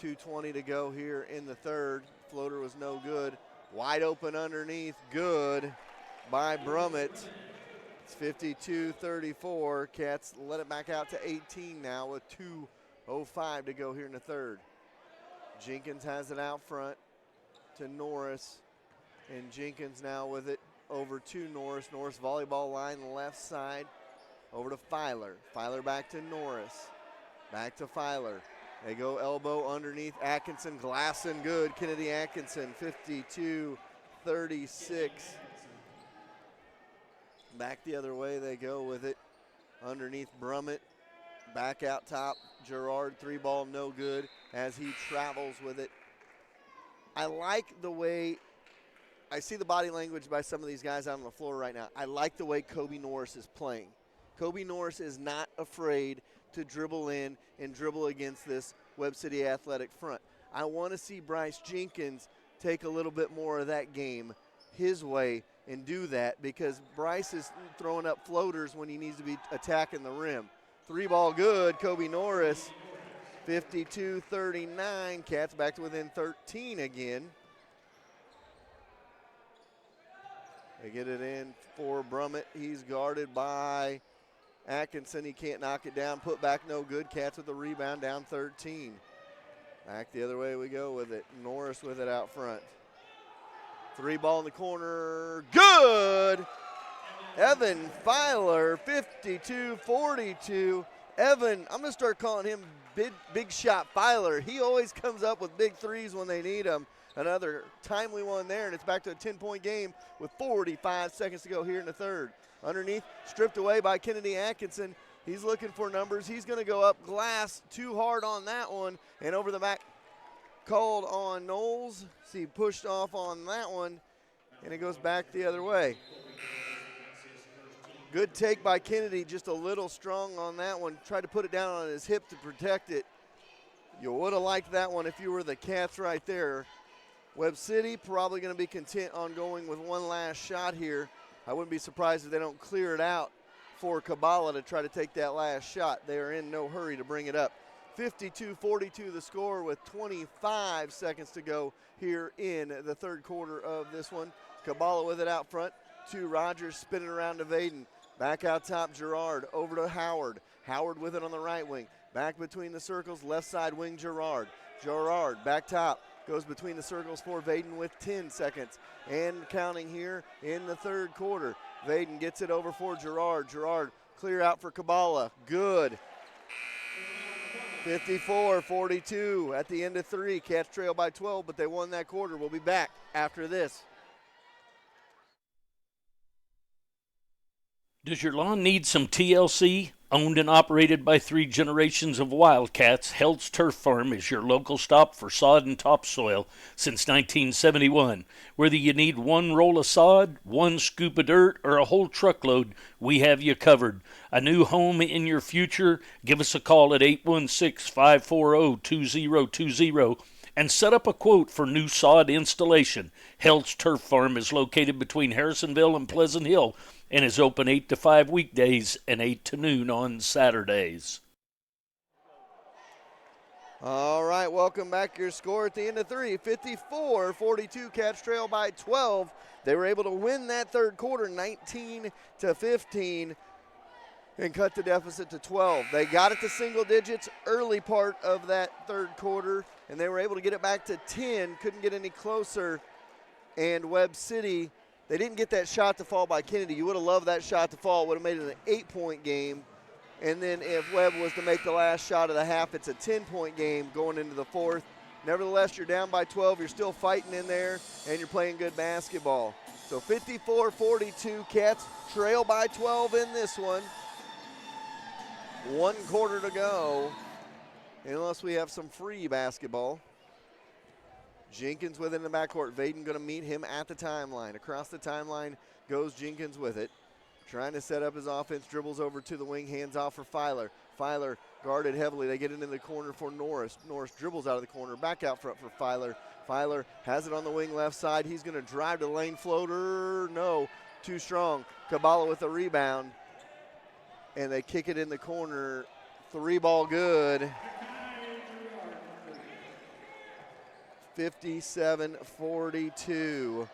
[SPEAKER 1] 2:20 to go here in the third. Floater was no good. Wide open underneath, good by Brummett. It's 52-34. Cats let it back out to 18 now with 2:05 to go here in the third. Jenkins has it out front to Norris, and Jenkins now with it over to Norris. Norris volleyball line left side over to Filer. Filer back to Norris. Back to Filer. They go elbow underneath Atkinson. Glasson good. Kennedy Atkinson 52-36. Back the other way they go with it. Underneath Brummett. Back out top. Gerard, 3-ball, no good as he travels with it. I like the way, I see the body language by some of these guys out on the floor right now. I like the way Kobe Norris is playing. Kobe Norris is not afraid to dribble in and dribble against this Webb City Athletic front. I want to see Bryce Jenkins take a little bit more of that game his way and do that, because Bryce is throwing up floaters when he needs to be attacking the rim. 3-ball good, Kobe Norris, 52-39. Cats back to within 13 again. They get it in for Brummett. He's guarded by Atkinson. He can't knock it down. Put back no good. Cats with the rebound, down 13. Back the other way we go with it. Norris with it out front. 3-ball in the corner. Good! Evan Filer, 52-42. Evan, I'm going to start calling him Big Shot Filer. He always comes up with big threes when they need them. Another timely one there, and it's back to a 10-point game with 45 seconds to go here in the third. Underneath, stripped away by Kennedy Atkinson. He's looking for numbers. He's going to go up glass too hard on that one, and over the back called on Knowles. See, pushed off on that one, and it goes back the other way. Good take by Kennedy, just a little strong on that one. Tried to put it down on his hip to protect it. You would have liked that one if you were the Cats right there. Webb City probably going to be content on going with one last shot here. I wouldn't be surprised if they don't clear it out for Kabbalah to try to take that last shot. They are in no hurry to bring it up. 52-42 the score with 25 seconds to go here in the third quarter of this one. Kabbalah with it out front to Rogers, spinning around to Vaden. Back out top, Gerard over to Howard. Howard with it on the right wing. Back between the circles, left side wing, Gerard. Gerard back top, goes between the circles for Vaden with 10 seconds. And counting here in the third quarter. Vaden gets it over for Gerard. Gerard clear out for Kabbalah. Good. 54-42 at the end of three. Cats trail by 12, but they won that quarter. We'll be back after this.
[SPEAKER 8] Does your lawn need some TLC? Owned and operated by 3 generations of Wildcats, Held's Turf Farm is your local stop for sod and topsoil since 1971. Whether you need 1 roll of sod, 1 scoop of dirt, or a whole truckload, we have you covered. A new home in your future? Give us a call at 816-540-2020 and set up a quote for new sod installation. Held's Turf Farm is located between Harrisonville and Pleasant Hill and is open 8 to 5 weekdays and 8 to noon on Saturdays.
[SPEAKER 1] All right, welcome back. Your score at the end of three, 54-42. Cats trail by 12. They were able to win that third quarter 19-15 and cut the deficit to 12. They got it to single digits early part of that third quarter, and they were able to get it back to 10. Couldn't get any closer. And Webb City, they didn't get that shot to fall by Kennedy. You would have loved that shot to fall. It would have made it an 8-point game. And then if Webb was to make the last shot of the half, it's a 10-point game going into the fourth. Nevertheless, you're down by 12. You're still fighting in there, and you're playing good basketball. So 54-42, Cats trail by 12 in this one. 1 quarter to go, unless we have some free basketball. Jenkins within the backcourt. Vaden going to meet him at the timeline. Across the timeline goes Jenkins with it. trying to set up his offense, dribbles over to the wing, hands off for Filer. Filer guarded heavily. They get it in the corner for Norris. Norris dribbles out of the corner, back out front for Filer. Filer has it on the wing left side. He's going to drive to the lane floater. No, too strong. Kabala with a rebound. And they kick it in the corner. 3-ball good. 57-42.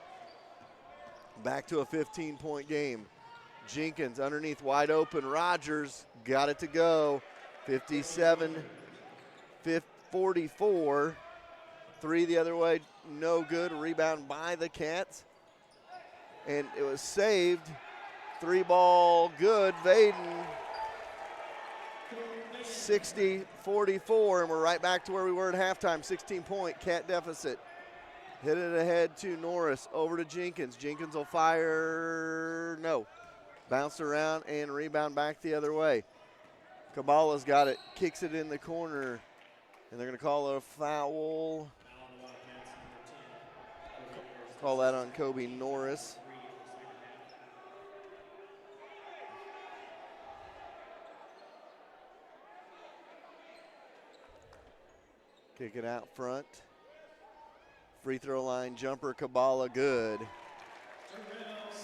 [SPEAKER 1] Back to a 15-point game. Jenkins underneath, wide open. Rogers got it to go. 57-44. 3 the other way, no good. Rebound by the Cats. And it was saved. 3-ball good. Vaden. 60-44, and we're right back to where we were at halftime. 16-point Cat deficit. Hit it ahead to Norris, over to Jenkins. Jenkins will fire, no. Bounce around and rebound back the other way. Kabala's got it, kicks it in the corner, and they're going to call a foul. Call that on Kobe Norris. Kick it out front. Free throw line jumper, Kabala, good.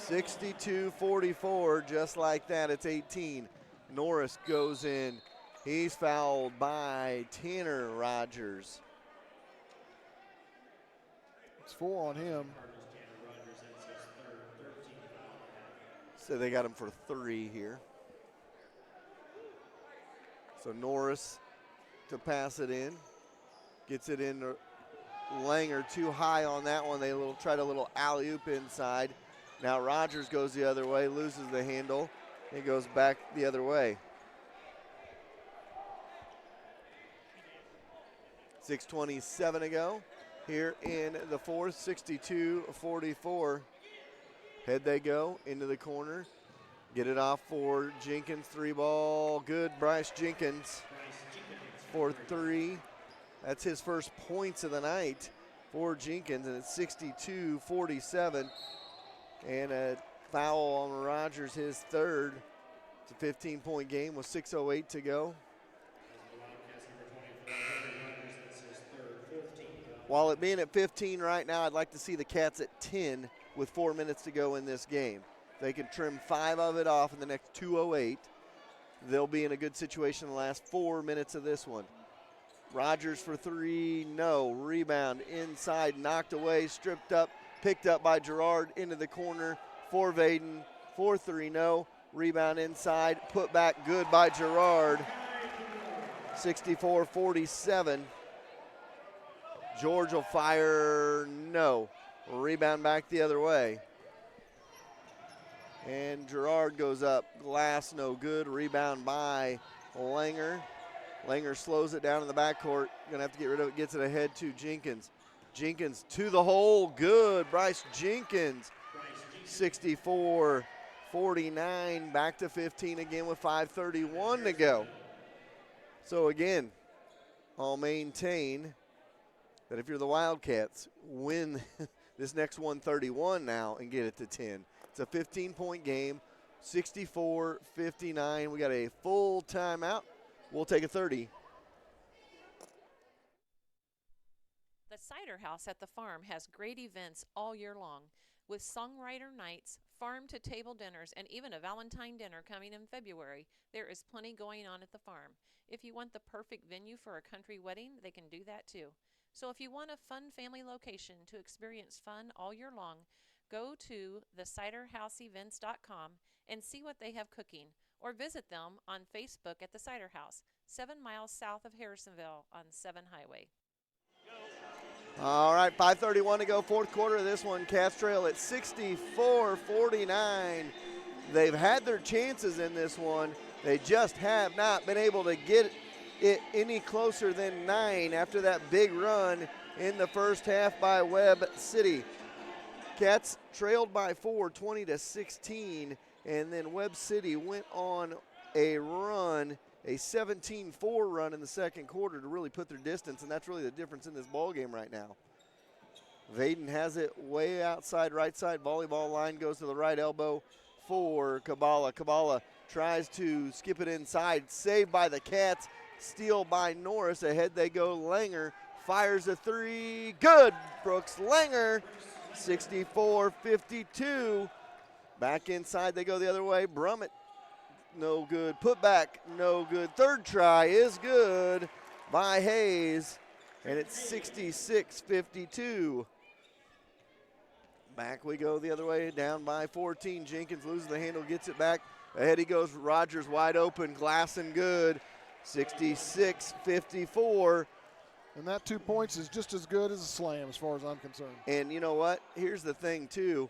[SPEAKER 1] 62-44, just like that, it's 18. Norris goes in. He's fouled by Tanner Rogers.
[SPEAKER 2] It's 4 on him.
[SPEAKER 1] So they got him for 3 here. So Norris to pass it in. Gets it in to Langer, too high on that one. They tried a little alley-oop inside. Now Rogers goes the other way, loses the handle. He goes back the other way. 6:27 to go here in the fourth, 62-44. Head they go into the corner. Get it off for Jenkins, 3-ball, good. Bryce Jenkins for 3. That's his first points of the night for Jenkins, and it's 62-47. And a foul on Rogers, his third. It's a 15-point game with 6:08 to go. While it being at 15 right now, I'd like to see the Cats at 10 with 4 minutes to go in this game. If they can trim 5 of it off in the next 2:08, they'll be in a good situation the last 4 minutes of this one. Rogers for 3, no. Rebound inside, knocked away, stripped up, picked up by Gerard into the corner for Vaden. 4-3, no. Rebound inside, put back good by Gerard. 64-47. George will fire, no. Rebound back the other way. And Gerard goes up, glass no good. Rebound by Langer. Langer slows it down in the backcourt. Gonna have to get rid of it, gets it ahead to Jenkins. Jenkins to the hole, good. Bryce Jenkins, 64-49, back to 15 again with 5:31 to go. So again, I'll maintain that if you're the Wildcats, win this next 131 now and get it to 10. It's a 15-point game, 64-59. We got a full timeout. We'll take a 30.
[SPEAKER 5] The Cider House at the farm has great events all year long, with songwriter nights, farm-to-table dinners, and even a Valentine dinner coming in February. There is plenty going on at the farm. If you want the perfect venue for a country wedding, they can do that too. So if you want a fun family location to experience fun all year long, go to theciderhouseevents.com and see what they have cooking, or visit them on Facebook at the Cider House, 7 miles south of Harrisonville on 7 Highway.
[SPEAKER 1] All right, 5:31 to go, fourth quarter of this one. Cats trail at 64-49. They've had their chances in this one. They just have not been able to get it any closer than 9 after that big run in the first half by Webb City. Cats trailed by 4, 20-16, and then Webb City went on a run, a 17-4 run in the second quarter to really put their distance, and that's really the difference in this ball game right now. Vaden has it way outside right side. Volleyball line goes to the right elbow. for Kabbalah. Kabbalah tries to skip it inside. Saved by the Cats. Steal by Norris. Ahead they go. Langer fires a three. Good. Brooks Langer. 64-52. Back inside they go the other way. Brummett. No good. Put back. No good. Third try is good by Hayes. And it's 66-52. Back we go the other way, down by 14. Jenkins loses the handle, gets it back. Ahead he goes. Rogers wide open. Glass and good. 66-54.
[SPEAKER 2] And that 2 points is just as good as a slam as far as I'm concerned.
[SPEAKER 1] And you know what? Here's the thing, too.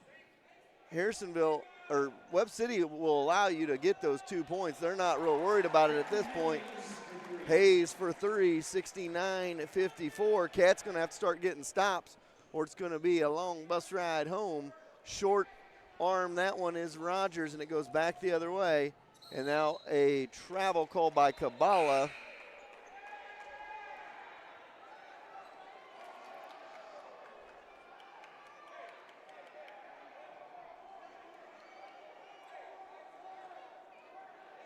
[SPEAKER 1] Harrisonville or Webb City will allow you to get those 2 points. They're not real worried about it at this point. Hayes for three, 69-54. Cat's going to have to start getting stops, or it's going to be a long bus ride home. Short arm, that one is Rogers, and it goes back the other way. And now a travel call by Kabbalah.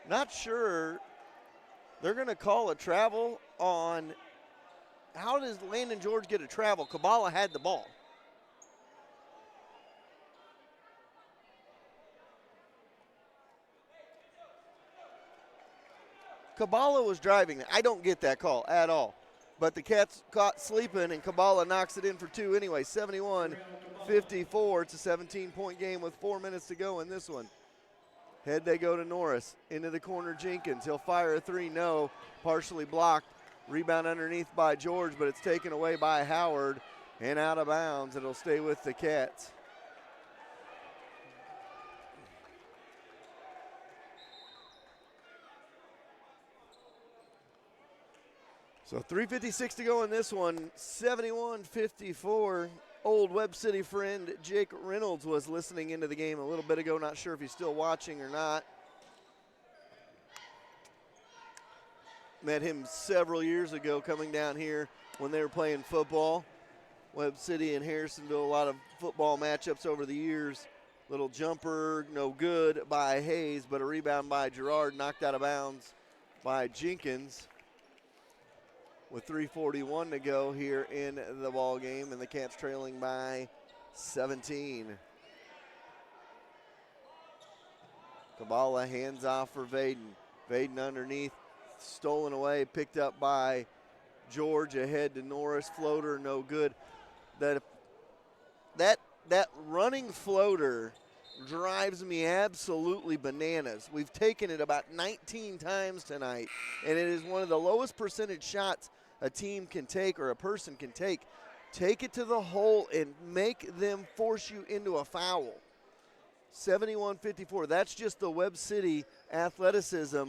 [SPEAKER 1] Not sure. They're going to call a travel on. How does Landon George get a travel? Kabbalah had the ball. Kabbalah was driving. I don't get that call at all. But the Cats caught sleeping, and Kabbalah knocks it in for two anyway. 71-54. It's a 17-point game with 4 minutes to go in this one. Head they go to Norris. Into the corner, Jenkins. He'll fire a three. No. Partially blocked. Rebound underneath by George, but it's taken away by Howard and out of bounds. It'll stay with the Cats. So 3:56 to go in this one. 71-54. Old Webb City friend Jake Reynolds was listening into the game a little bit ago. Not sure if he's still watching or not. Met him several years ago coming down here when they were playing football. Webb City and Harrisonville, a lot of football matchups over the years. Little jumper, no good by Hayes, but a rebound by Gerard, knocked out of bounds by Jenkins. With 3:41 to go here in the ball game, and the Cats trailing by 17. Kabbalah hands off for Vaden. Vaden underneath, stolen away, picked up by George. Ahead to Norris, floater, no good. That running floater drives me absolutely bananas. We've taken it about 19 times tonight, and it is one of the lowest percentage shots a team can take or a person can take. Take it to the hole and make them force you into a foul. 71-54. That's just the Webb City athleticism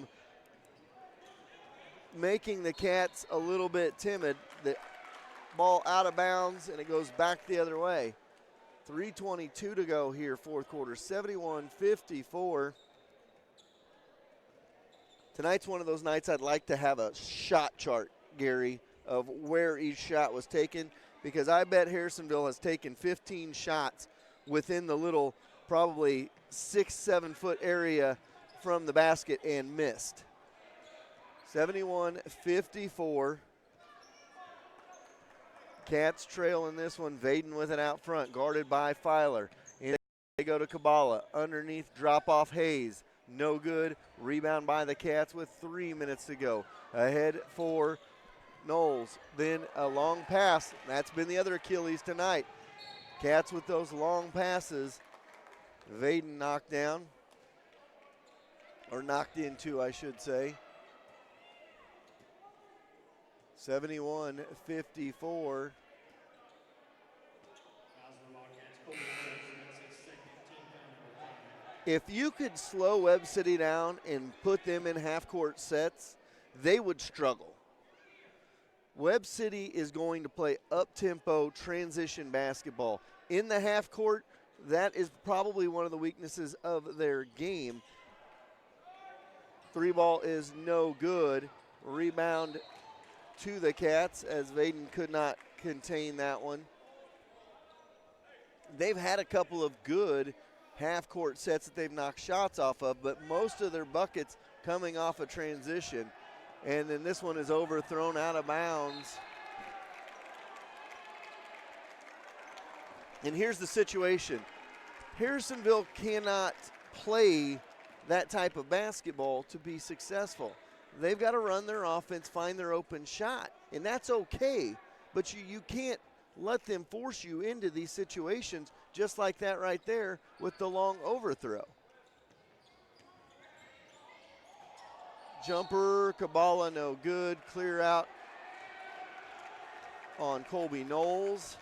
[SPEAKER 1] making the Cats a little bit timid. The ball out of bounds, and it goes back the other way. 3:22 to go here, fourth quarter. 71-54. Tonight's one of those nights I'd like to have a shot chart, Gary, of where each shot was taken, because I bet Harrisonville has taken 15 shots within the little probably 6-7 foot area from the basket and missed. 71-54. Cats trail in this one. Vaden with it out front, guarded by Filer. And they go to Kabbalah. Underneath, drop off Hayes. No good. Rebound by the Cats with 3 minutes to go. Ahead for Knowles. Then a long pass. That's been the other Achilles tonight. Cats with those long passes. Vaden knocked down. Or knocked into, I should say. 71-54. If you could slow Webb City down and put them in half-court sets, they would struggle. Webb City is going to play up-tempo transition basketball. In the half-court, that is probably one of the weaknesses of their game. Three ball is no good. Rebound to the Cats as Vaden could not contain that one. They've had a couple of good half-court sets that they've knocked shots off of, but most of their buckets coming off a transition. And then this one is overthrown out of bounds. And here's the situation. Harrisonville cannot play that type of basketball to be successful. They've got to run their offense, find their open shot, and that's okay. But you can't let them force you into these situations just like that right there with the long overthrow. Jumper, Kabbalah, no good. Clear out on Colby Knowles.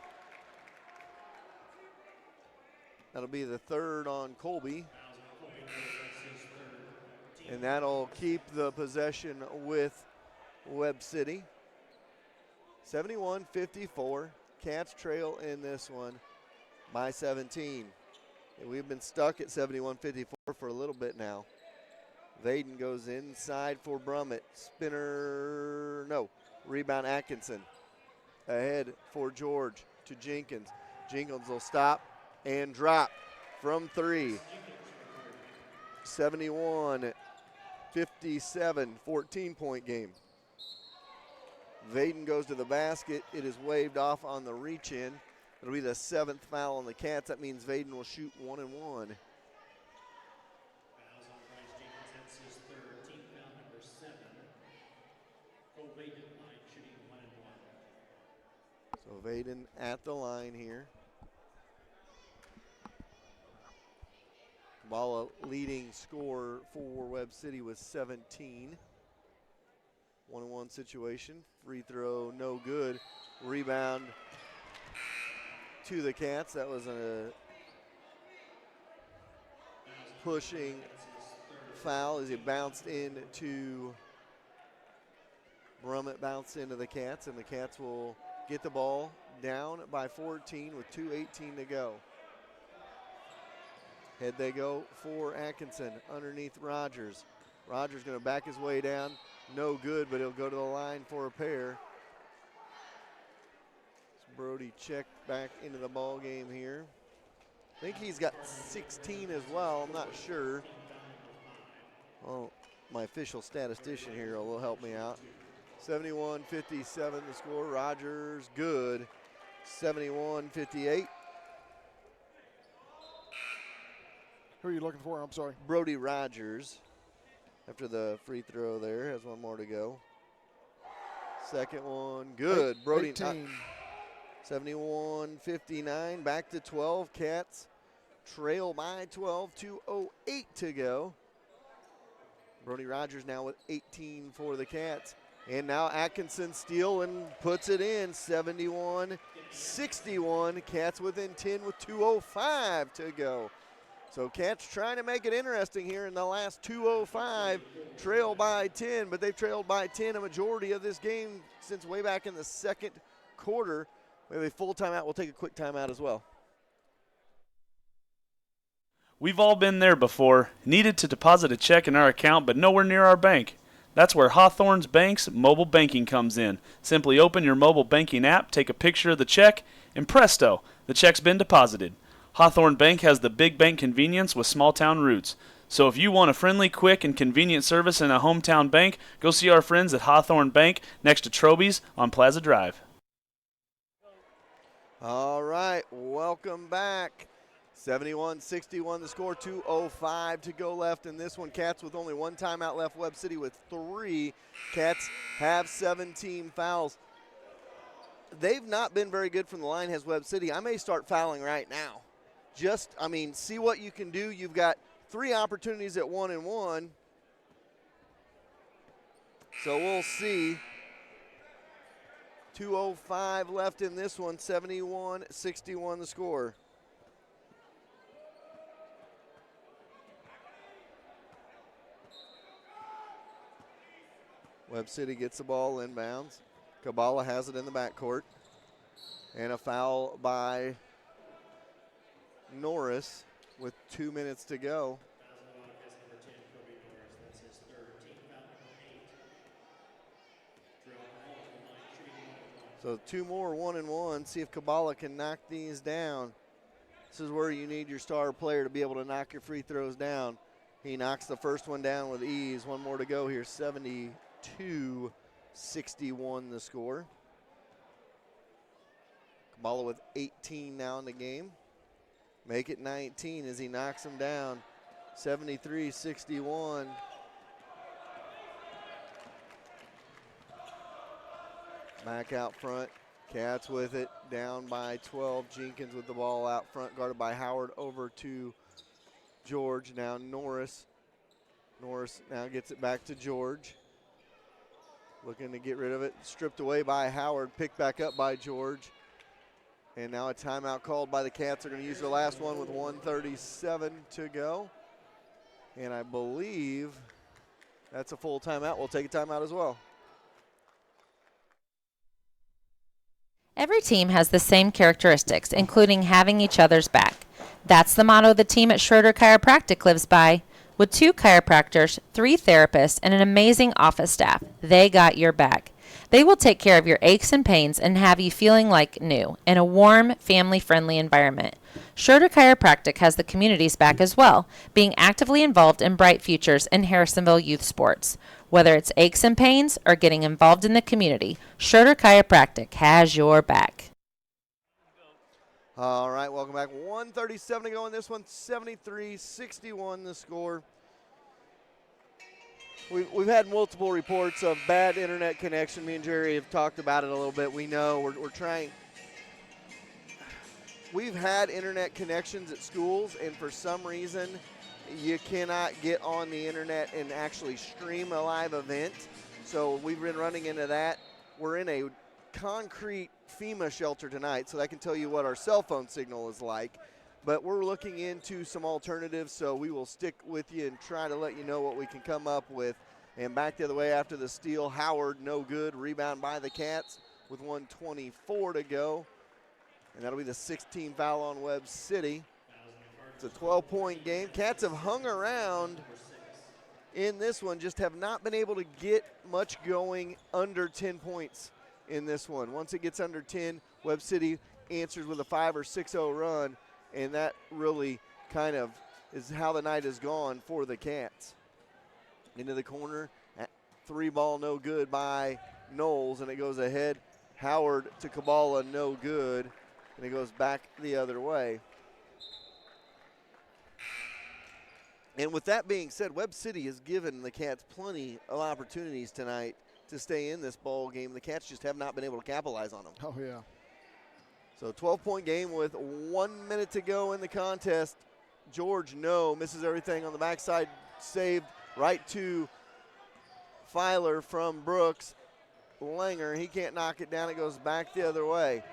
[SPEAKER 1] That'll be the third on Colby. And that'll keep the possession with Webb City. 71-54. Cats trail in this one by 17. And we've been stuck at 71-54 for a little bit now. Vaden goes inside for Brummett. Spinner, no. Rebound Atkinson. Ahead for George to Jenkins. Jenkins will stop and drop from three. 71-57, 14-point game. Vaden goes to the basket. It is waved off on the reach-in. It'll be the 7th foul on the Cats. That means Vaden will shoot 1 and 1. So Vaden at the line here. Kabbalah leading scorer for Webb City with 17. 1-on-1 situation. Free throw, no good. Rebound to the Cats. That was a pushing foul as he bounced into Brummett, bounced into the Cats, and the Cats will get the ball down by 14 with 2:18 to go. Head they go for Atkinson underneath Rogers. Rogers going to back his way down. No good, but he'll go to the line for a pair. Brody checked back into the ball game here. I think he's got 16 as well. I'm not sure. Well, my official statistician here will help me out. 71-57 the score. Rogers good. 71-58.
[SPEAKER 2] Who are you looking for? I'm sorry.
[SPEAKER 1] Brody Rogers. After the free throw there, has one more to go. Second one, good. Brody, 71-59, back to 12. Cats trail by 12, 2:08 to go. Brody Rogers now with 18 for the Cats. And now Atkinson steal and puts it in, 71-61. Cats within 10 with 2:05 to go. So Cats trying to make it interesting here in the last 2:05. Trail by 10, but they've trailed by 10 a majority of this game since way back in the second quarter. We have a full timeout. We'll take a quick timeout as well.
[SPEAKER 13] We've all been there before. Needed to deposit a check in our account, but nowhere near our bank. That's where Hawthorne's Bank's mobile banking comes in. Simply open your mobile banking app, take a picture of the check, and presto, the check's been deposited. Hawthorne Bank has the big bank convenience with small-town roots. So if you want a friendly, quick, and convenient service in a hometown bank, go see our friends at Hawthorne Bank next to Troby's on Plaza Drive.
[SPEAKER 1] All right, welcome back. 71-61 the score, 2:05 to go left in this one. Cats with only one timeout left, Webb City with 3. Cats have 17 fouls. They've not been very good from the line, has Webb City. I may start fouling right now. See what you can do. You've got 3 opportunities at 1-and-1. So we'll see. 2:05 left in this one, 71-61 the score. Webb City gets the ball inbounds. Kabbalah has it in the backcourt. And a foul by Norris with 2 minutes to go. So 2 more 1-and-1. See if Kabbalah can knock these down. This is where you need your star player to be able to knock your free throws down. He knocks the first one down with ease. One more to go here. 72-61 the score. Kabala with 18 now in the game. Make it 19 as he knocks him down. 73-61. Back out front. Cats with it. Down by 12. Jenkins with the ball out front. Guarded by Howard over to George. Now Norris. Norris now gets it back to George. Looking to get rid of it. Stripped away by Howard. Picked back up by George. And now a timeout called by the Cats. They're going to use their last one with 1:37 to go. And I believe that's a full timeout. We'll take a timeout as well.
[SPEAKER 6] Every team has the same characteristics, including having each other's back. That's the motto the team at Schroeder Chiropractic lives by. With 2 chiropractors, 3 therapists, and an amazing office staff, they got your back. They will take care of your aches and pains and have you feeling like new in a warm, family-friendly environment. Schroeder Chiropractic has the community's back as well, being actively involved in bright futures in Harrisonville youth sports. Whether it's aches and pains or getting involved in the community, Schroeder Chiropractic has your back.
[SPEAKER 1] All right, welcome back. 1:37 to go in this one. 73-61 the score. We've had multiple reports of bad internet connection. Me and Jerry have talked about it a little bit. We know we're trying. We've had internet connections at schools, and for some reason, you cannot get on the internet and actually stream a live event. So we've been running into that. We're in a concrete FEMA shelter tonight, so that can tell you what our cell phone signal is like. But we're looking into some alternatives, so we will stick with you and try to let you know what we can come up with. And back the other way after the steal, Howard, no good. Rebound by the Cats with 1:24 to go. And that'll be the 16th foul on Webb City. It's a 12-point game. Cats have hung around in this one, just have not been able to get much going under 10 points in this one. Once it gets under 10, Webb City answers with a 5 or 6-0 run. And that really kind of is how the night has gone for the Cats. Into the corner, 3 ball no good by Knowles, and it goes ahead. Howard to Kabala, no good, and it goes back the other way. And with that being said, Webb City has given the Cats plenty of opportunities tonight to stay in this ball game. The Cats just have not been able to capitalize on them.
[SPEAKER 2] Oh, yeah.
[SPEAKER 1] So 12-point game with 1 minute to go in the contest. George, no, misses everything on the backside, saved right to Filer from Brooks. Langer, he can't knock it down. It goes back the other way.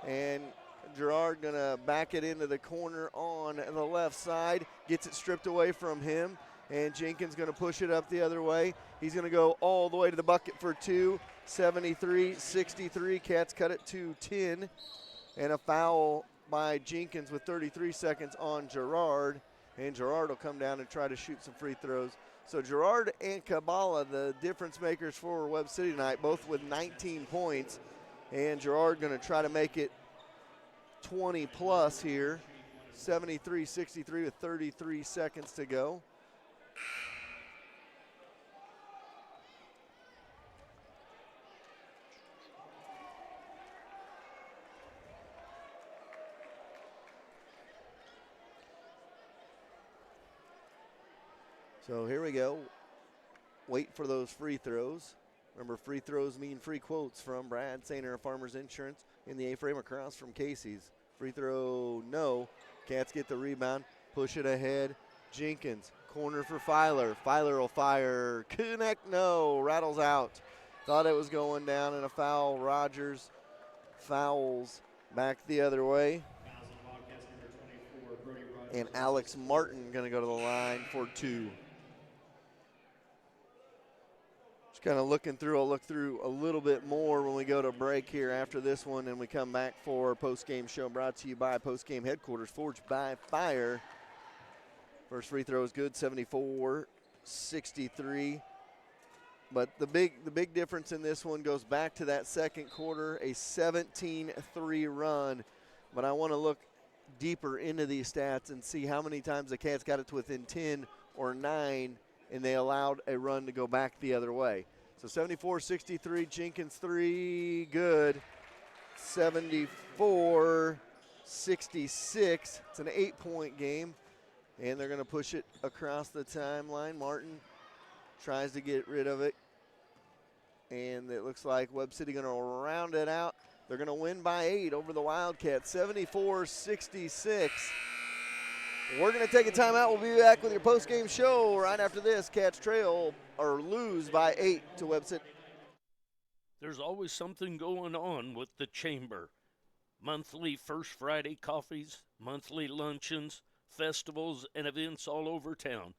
[SPEAKER 1] And Gerard going to back it into the corner on the left side. Gets it stripped away from him. And Jenkins going to push it up the other way. He's going to go all the way to the bucket for 2. 73-63. Cats cut it to 10. And a foul by Jenkins with 33 seconds on Gerard. And Gerard will come down and try to shoot some free throws. So Gerard and Kabala, the difference makers for Webb City tonight, both with 19 points. And Gerard going to try to make it 20 plus here. 73-63 with 33 seconds to go. So here we go. Wait for those free throws. Remember, free throws mean free quotes from Brad Sainer of Farmers Insurance in the A-frame across from Casey's. Free throw, no. Cats get the rebound, push it ahead. Jenkins, corner for Filer. Filer will fire. Connect, no. Rattles out. Thought it was going down, and a foul. Rogers fouls back the other way. And Alex Martin going to go to the line for 2. Kind of looking through, I'll look through a little bit more when we go to break here after this one, and we come back for Postgame show brought to you by Postgame Headquarters, forged by fire. First free throw is good, 74-63. But the big difference in this one goes back to that second quarter, a 17-3 run. But I want to look deeper into these stats and see how many times the Cats got it to within 10 or 9, and they allowed a run to go back the other way. So 74-63, Jenkins 3, good. 74-66, it's an 8-point game, and they're going to push it across the timeline. Martin tries to get rid of it, and it looks like Webb City going to round it out. They're going to win by 8 over the Wildcats, 74-66. We're going to take a timeout. We'll be back with your post-game show right after this. Cats trail or lose by 8 to Webb City.
[SPEAKER 8] There's always something going on with the Chamber. Monthly First Friday coffees, monthly luncheons, festivals, and events all over town.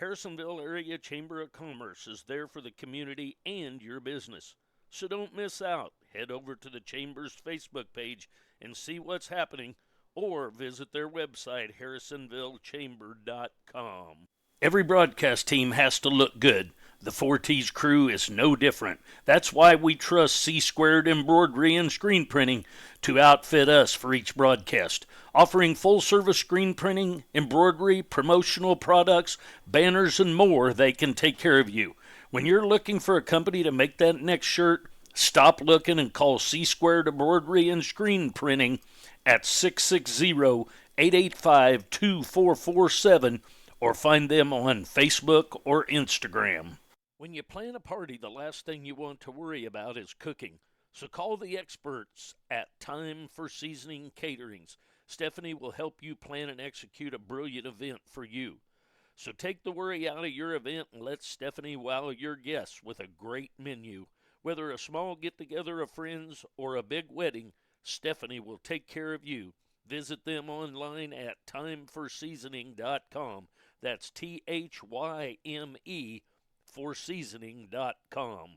[SPEAKER 8] Harrisonville Area Chamber of Commerce is there for the community and your business. So don't miss out. Head over to the Chamber's Facebook page and see what's happening, or visit their website, harrisonvillechamber.com. Every broadcast team has to look good. The 4T's crew is no different. That's why we trust C-Squared Embroidery and Screen Printing to outfit us for each broadcast. Offering full-service screen printing, embroidery, promotional products, banners, and more, they can take care of you. When you're looking for a company to make that next shirt, stop looking and call C-Squared Embroidery and Screen Printing at 660-885-2447 or find them on Facebook or Instagram. When you plan a party, the last thing you want to worry about is cooking. So call the experts at Time for Seasoning Caterings. Stephanie will help you plan and execute a brilliant event for you. So take the worry out of your event and let Stephanie wow your guests with a great menu. Whether a small get-together of friends or a big wedding, Stephanie will take care of you. Visit them online at timeforseasoning.com. That's THYME forseasoning.com.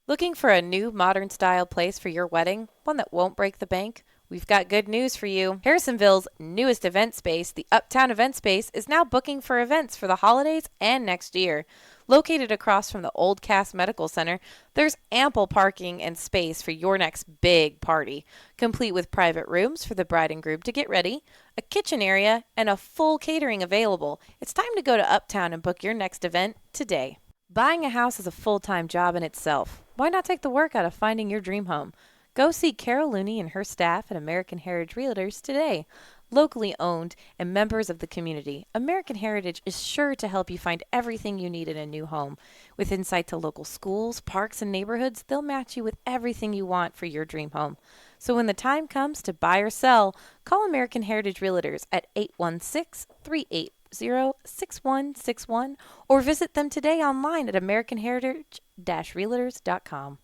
[SPEAKER 10] Looking for a new modern style place for your wedding? One that won't break the bank? We've got good news for you. Harrisonville's newest event space, the Uptown Event Space, is now booking for events for the holidays and next year. Located across from the Old Cass Medical Center, there's ample parking and space for your next big party, complete with private rooms for the bride and groom to get ready, a kitchen area, and a full catering available. It's time to go to Uptown and book your next event today. Buying a house is a full-time job in itself. Why not take the work out of finding your dream home? Go see Carol Looney and her staff at American Heritage Realtors today. Locally owned and members of the community, American Heritage is sure to help you find everything you need in a new home. With insight to local schools, parks, and neighborhoods, they'll match you with everything you want for your dream home. So when the time comes to buy or sell, call American Heritage Realtors at 816-380-6161 or visit them today online at americanheritage-realtors.com.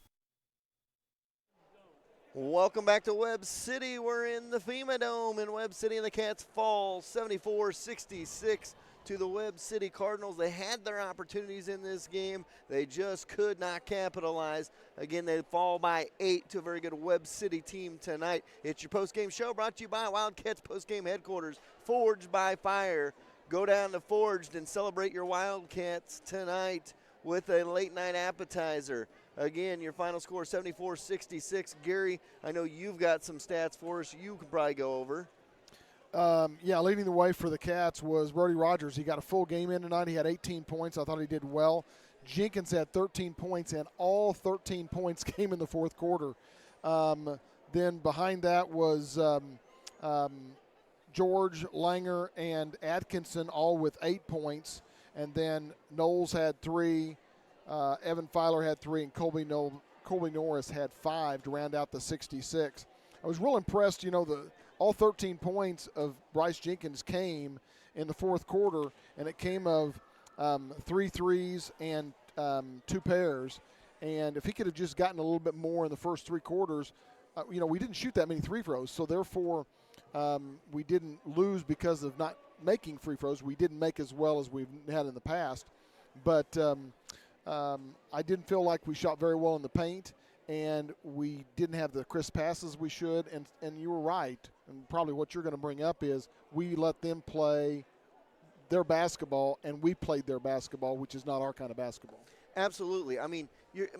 [SPEAKER 1] Welcome back to Webb City. We're in the FEMA Dome in Webb City, and the Cats fall 74-66 to the Webb City Cardinals. They had their opportunities in this game. They just could not capitalize. Again, they fall by 8 to a very good Webb City team tonight. It's your postgame show brought to you by Wildcats Postgame Headquarters, Forged by Fire. Go down to Forged and celebrate your Wildcats tonight with a late-night appetizer. Again, your final score, 74-66. Gary, I know you've got some stats for us you could probably go over.
[SPEAKER 2] Leading the way for the Cats was Brody Rogers. He got a full game in tonight. He had 18 points. I thought he did well. Jenkins had 13 points, and all 13 points came in the fourth quarter. Then behind that was George, Langer, and Atkinson, all with 8 points. And then Knowles had 3. Evan Filer had 3, and Colby Norris had 5 to round out the 66. I was real impressed, all 13 points of Bryce Jenkins came in the fourth quarter, and it came of 3 threes and 2 pairs. And if he could have just gotten a little bit more in the first 3 quarters, we didn't shoot that many free throws, so therefore we didn't lose because of not making free throws. We didn't make as well as we've had in the past. But I didn't feel like we shot very well in the paint, and we didn't have the crisp passes we should. And you were right. And probably what you're going to bring up is we let them play their basketball, and we played their basketball, which is not our kind of basketball.
[SPEAKER 1] Absolutely. I mean,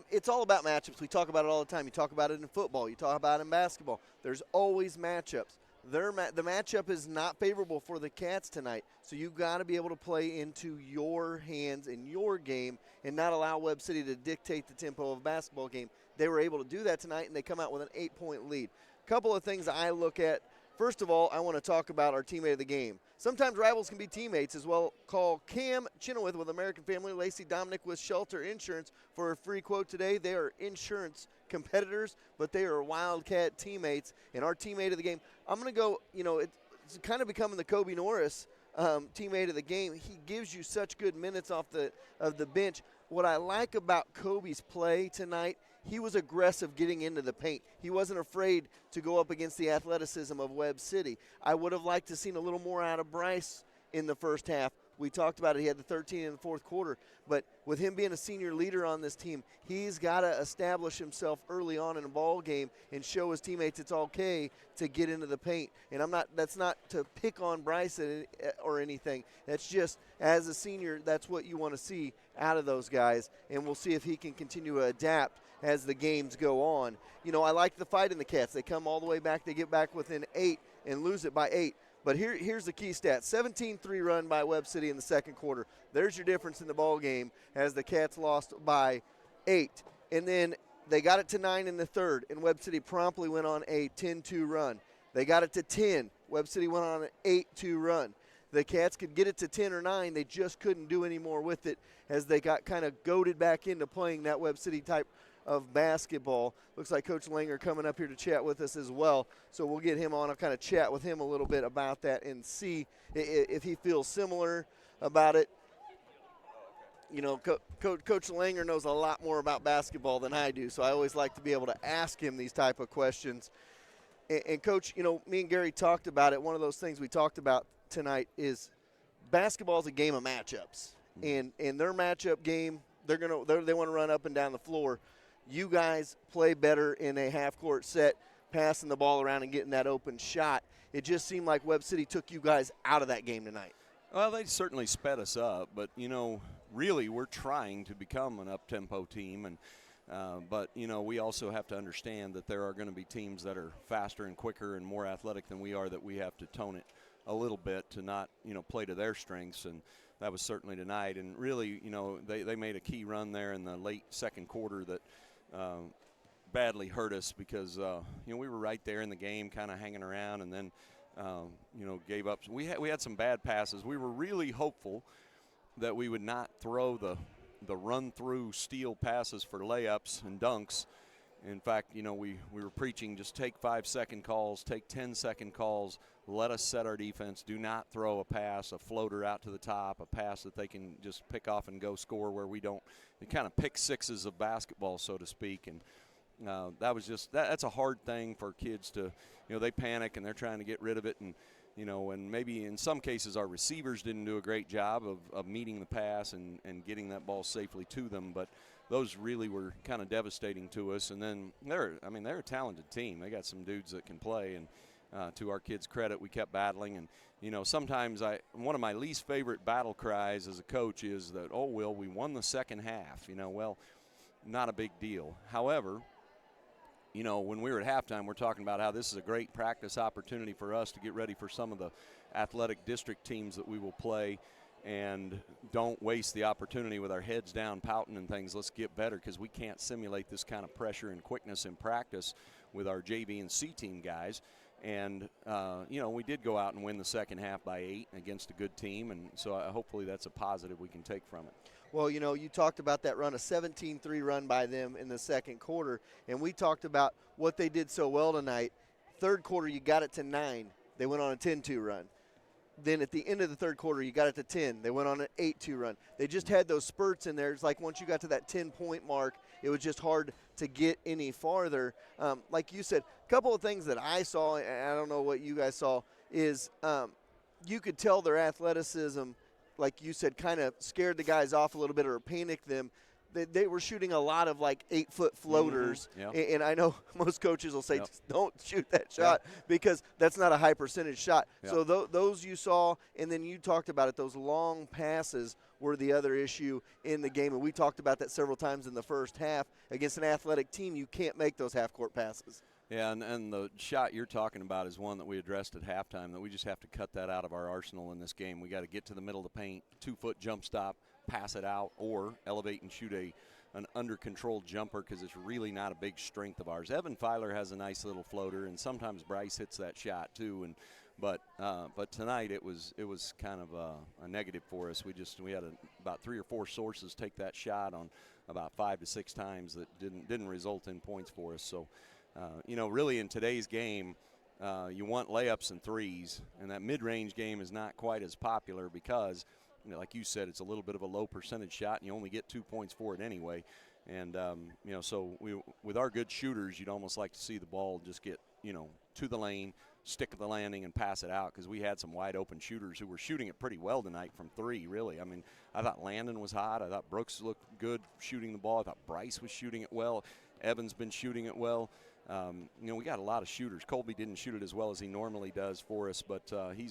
[SPEAKER 1] it's all about matchups. We talk about it all the time. You talk about it in football. You talk about it in basketball. There's always matchups. the matchup is not favorable for the Cats tonight. So you got to be able to play into your hands in your game and not allow Webb City to dictate the tempo of a basketball game. They were able to do that tonight, and they come out with an 8-point lead. A couple of things I look at. First of all, I want to talk about our teammate of the game. Sometimes rivals can be teammates as well. Call Cam Chenoweth with American Family, Lacey Dominic with Shelter Insurance for a free quote today. They are insurance competitors, but they are Wildcat teammates. And our teammate of the game, I'm going to go, it's kind of becoming the Kobe Norris teammate of the game. He gives you such good minutes off of the bench. What I like about Kobe's play tonight, he was aggressive getting into the paint. He wasn't afraid to go up against the athleticism of Webb City. I would have liked to seen a little more out of Bryce in the first half. We talked about it. He had the 13 in the fourth quarter. But with him being a senior leader on this team, he's got to establish himself early on in a ball game and show his teammates it's okay to get into the paint. And that's not to pick on Bryce or anything. That's just, as a senior, that's what you want to see out of those guys. And we'll see if he can continue to adapt as the games go on. I like the fight in the Cats. They come all the way back. They get back within 8 and lose it by 8. But here's the key stat. 17-3 run by Webb City in the second quarter. There's your difference in the ball game as the Cats lost by 8. And then they got it to 9 in the third, and Webb City promptly went on a 10-2 run. They got it to 10. Webb City went on an 8-2 run. The Cats could get it to 10 or 9. They just couldn't do any more with it as they got kind of goaded back into playing that Webb City type of basketball. Looks like Coach Langer coming up here to chat with us as well. So we'll get him on. I'll kind of chat with him a little bit about that and see if he feels similar about it. Coach Langer knows a lot more about basketball than I do, so I always like to be able to ask him these type of questions. And Coach, me and Gary talked about it. One of those things we talked about tonight is basketball is a game of matchups. And in their matchup game, they want to run up and down the floor. You guys play better in a half-court set, passing the ball around and getting that open shot. It just seemed like Webb City took you guys out of that game tonight.
[SPEAKER 14] Well, they certainly sped us up, but, really we're trying to become an up-tempo team. But we also have to understand that there are going to be teams that are faster and quicker and more athletic than we are, that we have to tone it a little bit to not, play to their strengths. And that was certainly tonight. And really, they made a key run there in the late second quarter that badly hurt us because, we were right there in the game kind of hanging around, and then, gave up. We had some bad passes. We were really hopeful that we would not throw the run-through steal passes for layups and dunks. In fact, we were preaching just take 5-second calls, take 10-second calls, let us set our defense. Do not throw a pass, a floater out to the top, a pass that they can just pick off and go score where we don't. It kind of pick sixes of basketball, so to speak. And that's a hard thing for kids to, they panic and they're trying to get rid of it. And, and maybe in some cases our receivers didn't do a great job of meeting the pass and getting that ball safely to them. But those really were kind of devastating to us. And then they're a talented team. They got some dudes that can play. And to our kids' credit, we kept battling. And, sometimes one of my least favorite battle cries as a coach is that, we won the second half. Well, not a big deal. However, when we were at halftime, we're talking about how this is a great practice opportunity for us to get ready for some of the athletic district teams that we will play, and don't waste the opportunity with our heads down pouting and things. Let's get better because we can't simulate this kind of pressure and quickness in practice with our JV and C team guys. And, we did go out and win the second half by 8 against a good team, and so hopefully that's a positive we can take from it.
[SPEAKER 1] Well, you talked about that run, a 17-3 run by them in the second quarter, and we talked about what they did so well tonight. Third quarter, you got it to 9. They went on a 10-2 run. Then at the end of the third quarter, you got it to 10. They went on an 8-2 run. They just had those spurts in there. It's like once you got to that 10-point mark, it was just hard to get any farther. Like you said, a couple of things that I saw, and I don't know what you guys saw, is you could tell their athleticism, like you said, kind of scared the guys off a little bit or panicked them. They were shooting a lot of 8-foot floaters, and I know most coaches will say, don't shoot that shot because that's not a high percentage shot. So those you saw, and then you talked about it, those long passes were the other issue in the game, and we talked about that several times in the first half. Against an athletic team, you can't make those half-court passes.
[SPEAKER 14] Yeah, and the shot you're talking about is one that we addressed at halftime, that we just have to cut that out of our arsenal in this game. We got to get to the middle of the paint, 2-foot jump stop, pass it out, or elevate and shoot an under-controlled jumper, because it's really not a big strength of ours. Evan Filer has a nice little floater, and sometimes Bryce hits that shot too. But tonight it was kind of a negative for us. We had about 3 or 4 sources take that shot on about 5 to 6 times that didn't result in points for us. So. Really in today's game, you want layups and threes, and that mid-range game is not quite as popular because, like you said, it's a little bit of a low percentage shot, and you only get 2 points for it anyway. And, so with our good shooters, you'd almost like to see the ball just get, to the lane, stick at the landing, and pass it out, because we had some wide-open shooters who were shooting it pretty well tonight from 3, really. I mean, I thought Landon was hot. I thought Brooks looked good shooting the ball. I thought Bryce was shooting it well. Evan's been shooting it well. We got a lot of shooters. Colby didn't shoot it as well as he normally does for us, but he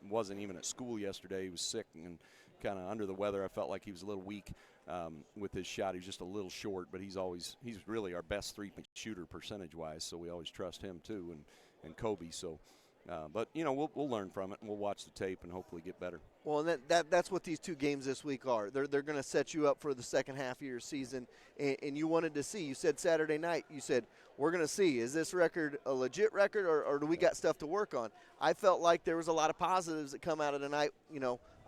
[SPEAKER 14] wasn't even at school yesterday. He was sick and kind of under the weather. I felt like he was a little weak with his shot. He was just a little short, but he's really our best three-point shooter percentage-wise, so we always trust him too, and Kobe. So, but we'll learn from it, and we'll watch the tape and hopefully get better.
[SPEAKER 1] Well, and that's what these 2 games this week are. They're going to set you up for the second half of your season, and you wanted to see. You said Saturday night, you said, we're going to see, is this record a legit record, or do we got stuff to work on? I felt like there was a lot of positives that come out of tonight.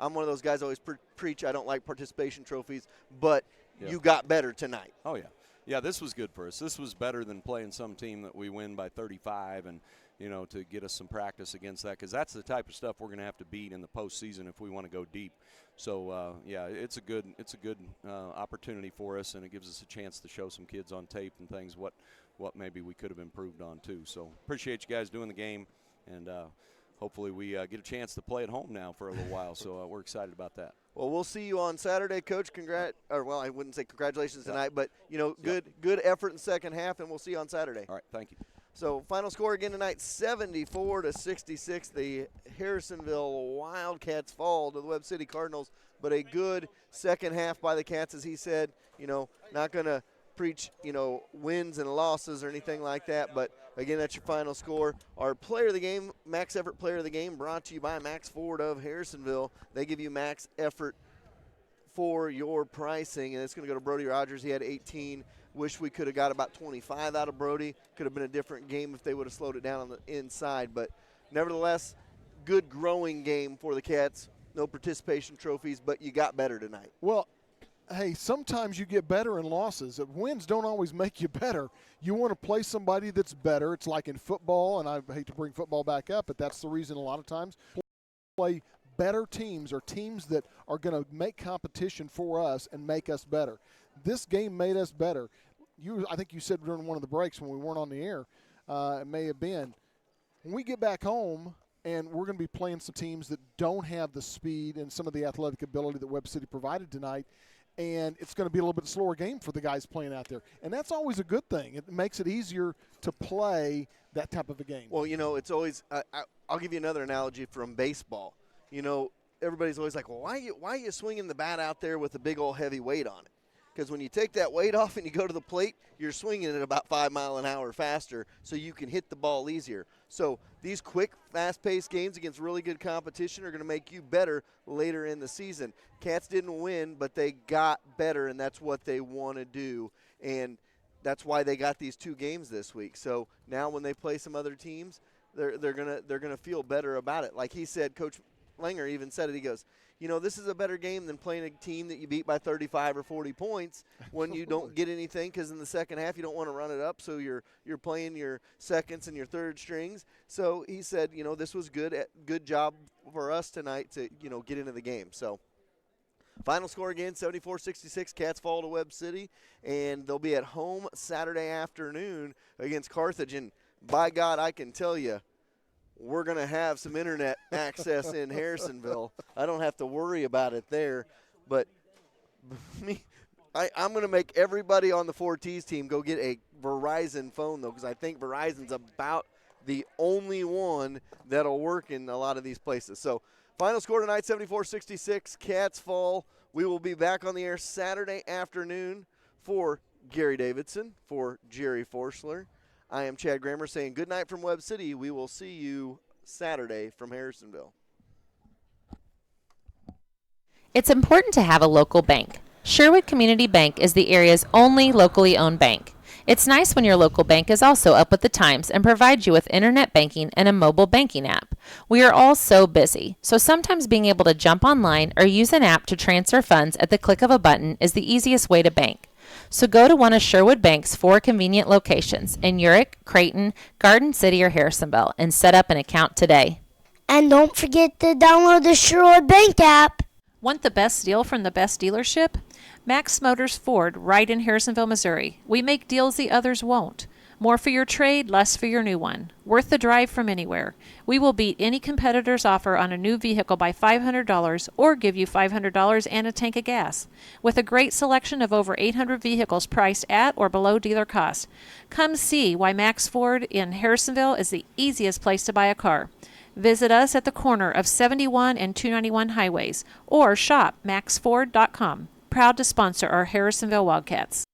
[SPEAKER 1] I'm one of those guys always preach I don't like participation trophies, but you got better tonight.
[SPEAKER 14] Oh, yeah. Yeah, this was good for us. This was better than playing some team that we win by 35 and, to get us some practice against that, because that's the type of stuff we're going to have to beat in the postseason if we want to go deep. So, it's a good opportunity for us, and it gives us a chance to show some kids on tape and things what maybe we could have improved on too. So appreciate you guys doing the game, and hopefully we get a chance to play at home now for a little while. So we're excited about that.
[SPEAKER 1] Well, we'll see you on Saturday, Coach. I wouldn't say congratulations tonight, but good effort in the second half, and we'll see you on Saturday.
[SPEAKER 14] All right, thank you.
[SPEAKER 1] So final score again tonight, 74-66. The Harrisonville Wildcats fall to the Webb City Cardinals, but a good second half by the Cats, as he said. Not going to preach, wins and losses or anything like that, but again, that's your final score. Our player of the game, Max Effort Player of the Game, brought to you by Max Ford of Harrisonville. They give you max effort for your pricing, and it's going to go to Brody Rogers. He had 18. Wish we could have got about 25 out of Brody. Could have been a different game if they would have slowed it down on the inside, but nevertheless, good growing game for the Cats. No participation trophies, but you got better tonight.
[SPEAKER 2] Well, hey, sometimes you get better in losses. Wins don't always make you better. You want to play somebody that's better. It's like in football, and I hate to bring football back up, but that's the reason a lot of times play better teams or teams that are going to make competition for us and make us better. This game made us better. I think you said during one of the breaks when we weren't on the air, it may have been, when we get back home and we're going to be playing some teams that don't have the speed and some of the athletic ability that Webb City provided tonight, and it's going to be a little bit slower game for the guys playing out there. And that's always a good thing. It makes it easier to play that type of a game.
[SPEAKER 1] Well, it's always I'll give you another analogy from baseball. Everybody's always like, well, why are you swinging the bat out there with a big old heavy weight on it? Because when you take that weight off and you go to the plate, you're swinging it about 5 miles an hour faster, so you can hit the ball easier. So these quick, fast-paced games against really good competition are going to make you better later in the season. Cats didn't win, but they got better, and that's what they want to do. And that's why they got these 2 games this week. So now when they play some other teams, they're gonna feel better about it. Like he said, Coach Langer even said it. He goes, this is a better game than playing a team that you beat by 35 or 40 points when you don't get anything, because in the second half you don't want to run it up, so you're playing your seconds and your third strings. So he said, this was good job for us tonight to, get into the game. So final score again, 74-66. Cats fall to Webb City, and they'll be at home Saturday afternoon against Carthage. And by God, I can tell you, we're going to have some internet access in Harrisonville. I don't have to worry about it there. But I'm going to make everybody on the 4Ts team go get a Verizon phone, though, because I think Verizon's about the only one that'll work in a lot of these places. So final score tonight, 74-66. Cats fall. We will be back on the air Saturday afternoon for Gary Davidson, for Jerry Forsler. I am Chad Grammer saying good night from Webb City. We will see you Saturday from Harrisonville.
[SPEAKER 6] It's important to have a local bank. Sherwood Community Bank is the area's only locally owned bank. It's nice when your local bank is also up with the times and provides you with internet banking and a mobile banking app. We are all so busy, so sometimes being able to jump online or use an app to transfer funds at the click of a button is the easiest way to bank. So go to one of Sherwood Bank's 4 convenient locations in Urick, Creighton, Garden City, or Harrisonville and set up an account today.
[SPEAKER 9] And don't forget to download the Sherwood Bank app.
[SPEAKER 7] Want the best deal from the best dealership? Max Motors Ford, right in Harrisonville, Missouri. We make deals the others won't. More for your trade, less for your new one. Worth the drive from anywhere. We will beat any competitor's offer on a new vehicle by $500 or give you $500 and a tank of gas. With a great selection of over 800 vehicles priced at or below dealer cost. Come see why Max Ford in Harrisonville is the easiest place to buy a car. Visit us at the corner of 71 and 291 highways or shop maxford.com. Proud to sponsor our Harrisonville Wildcats.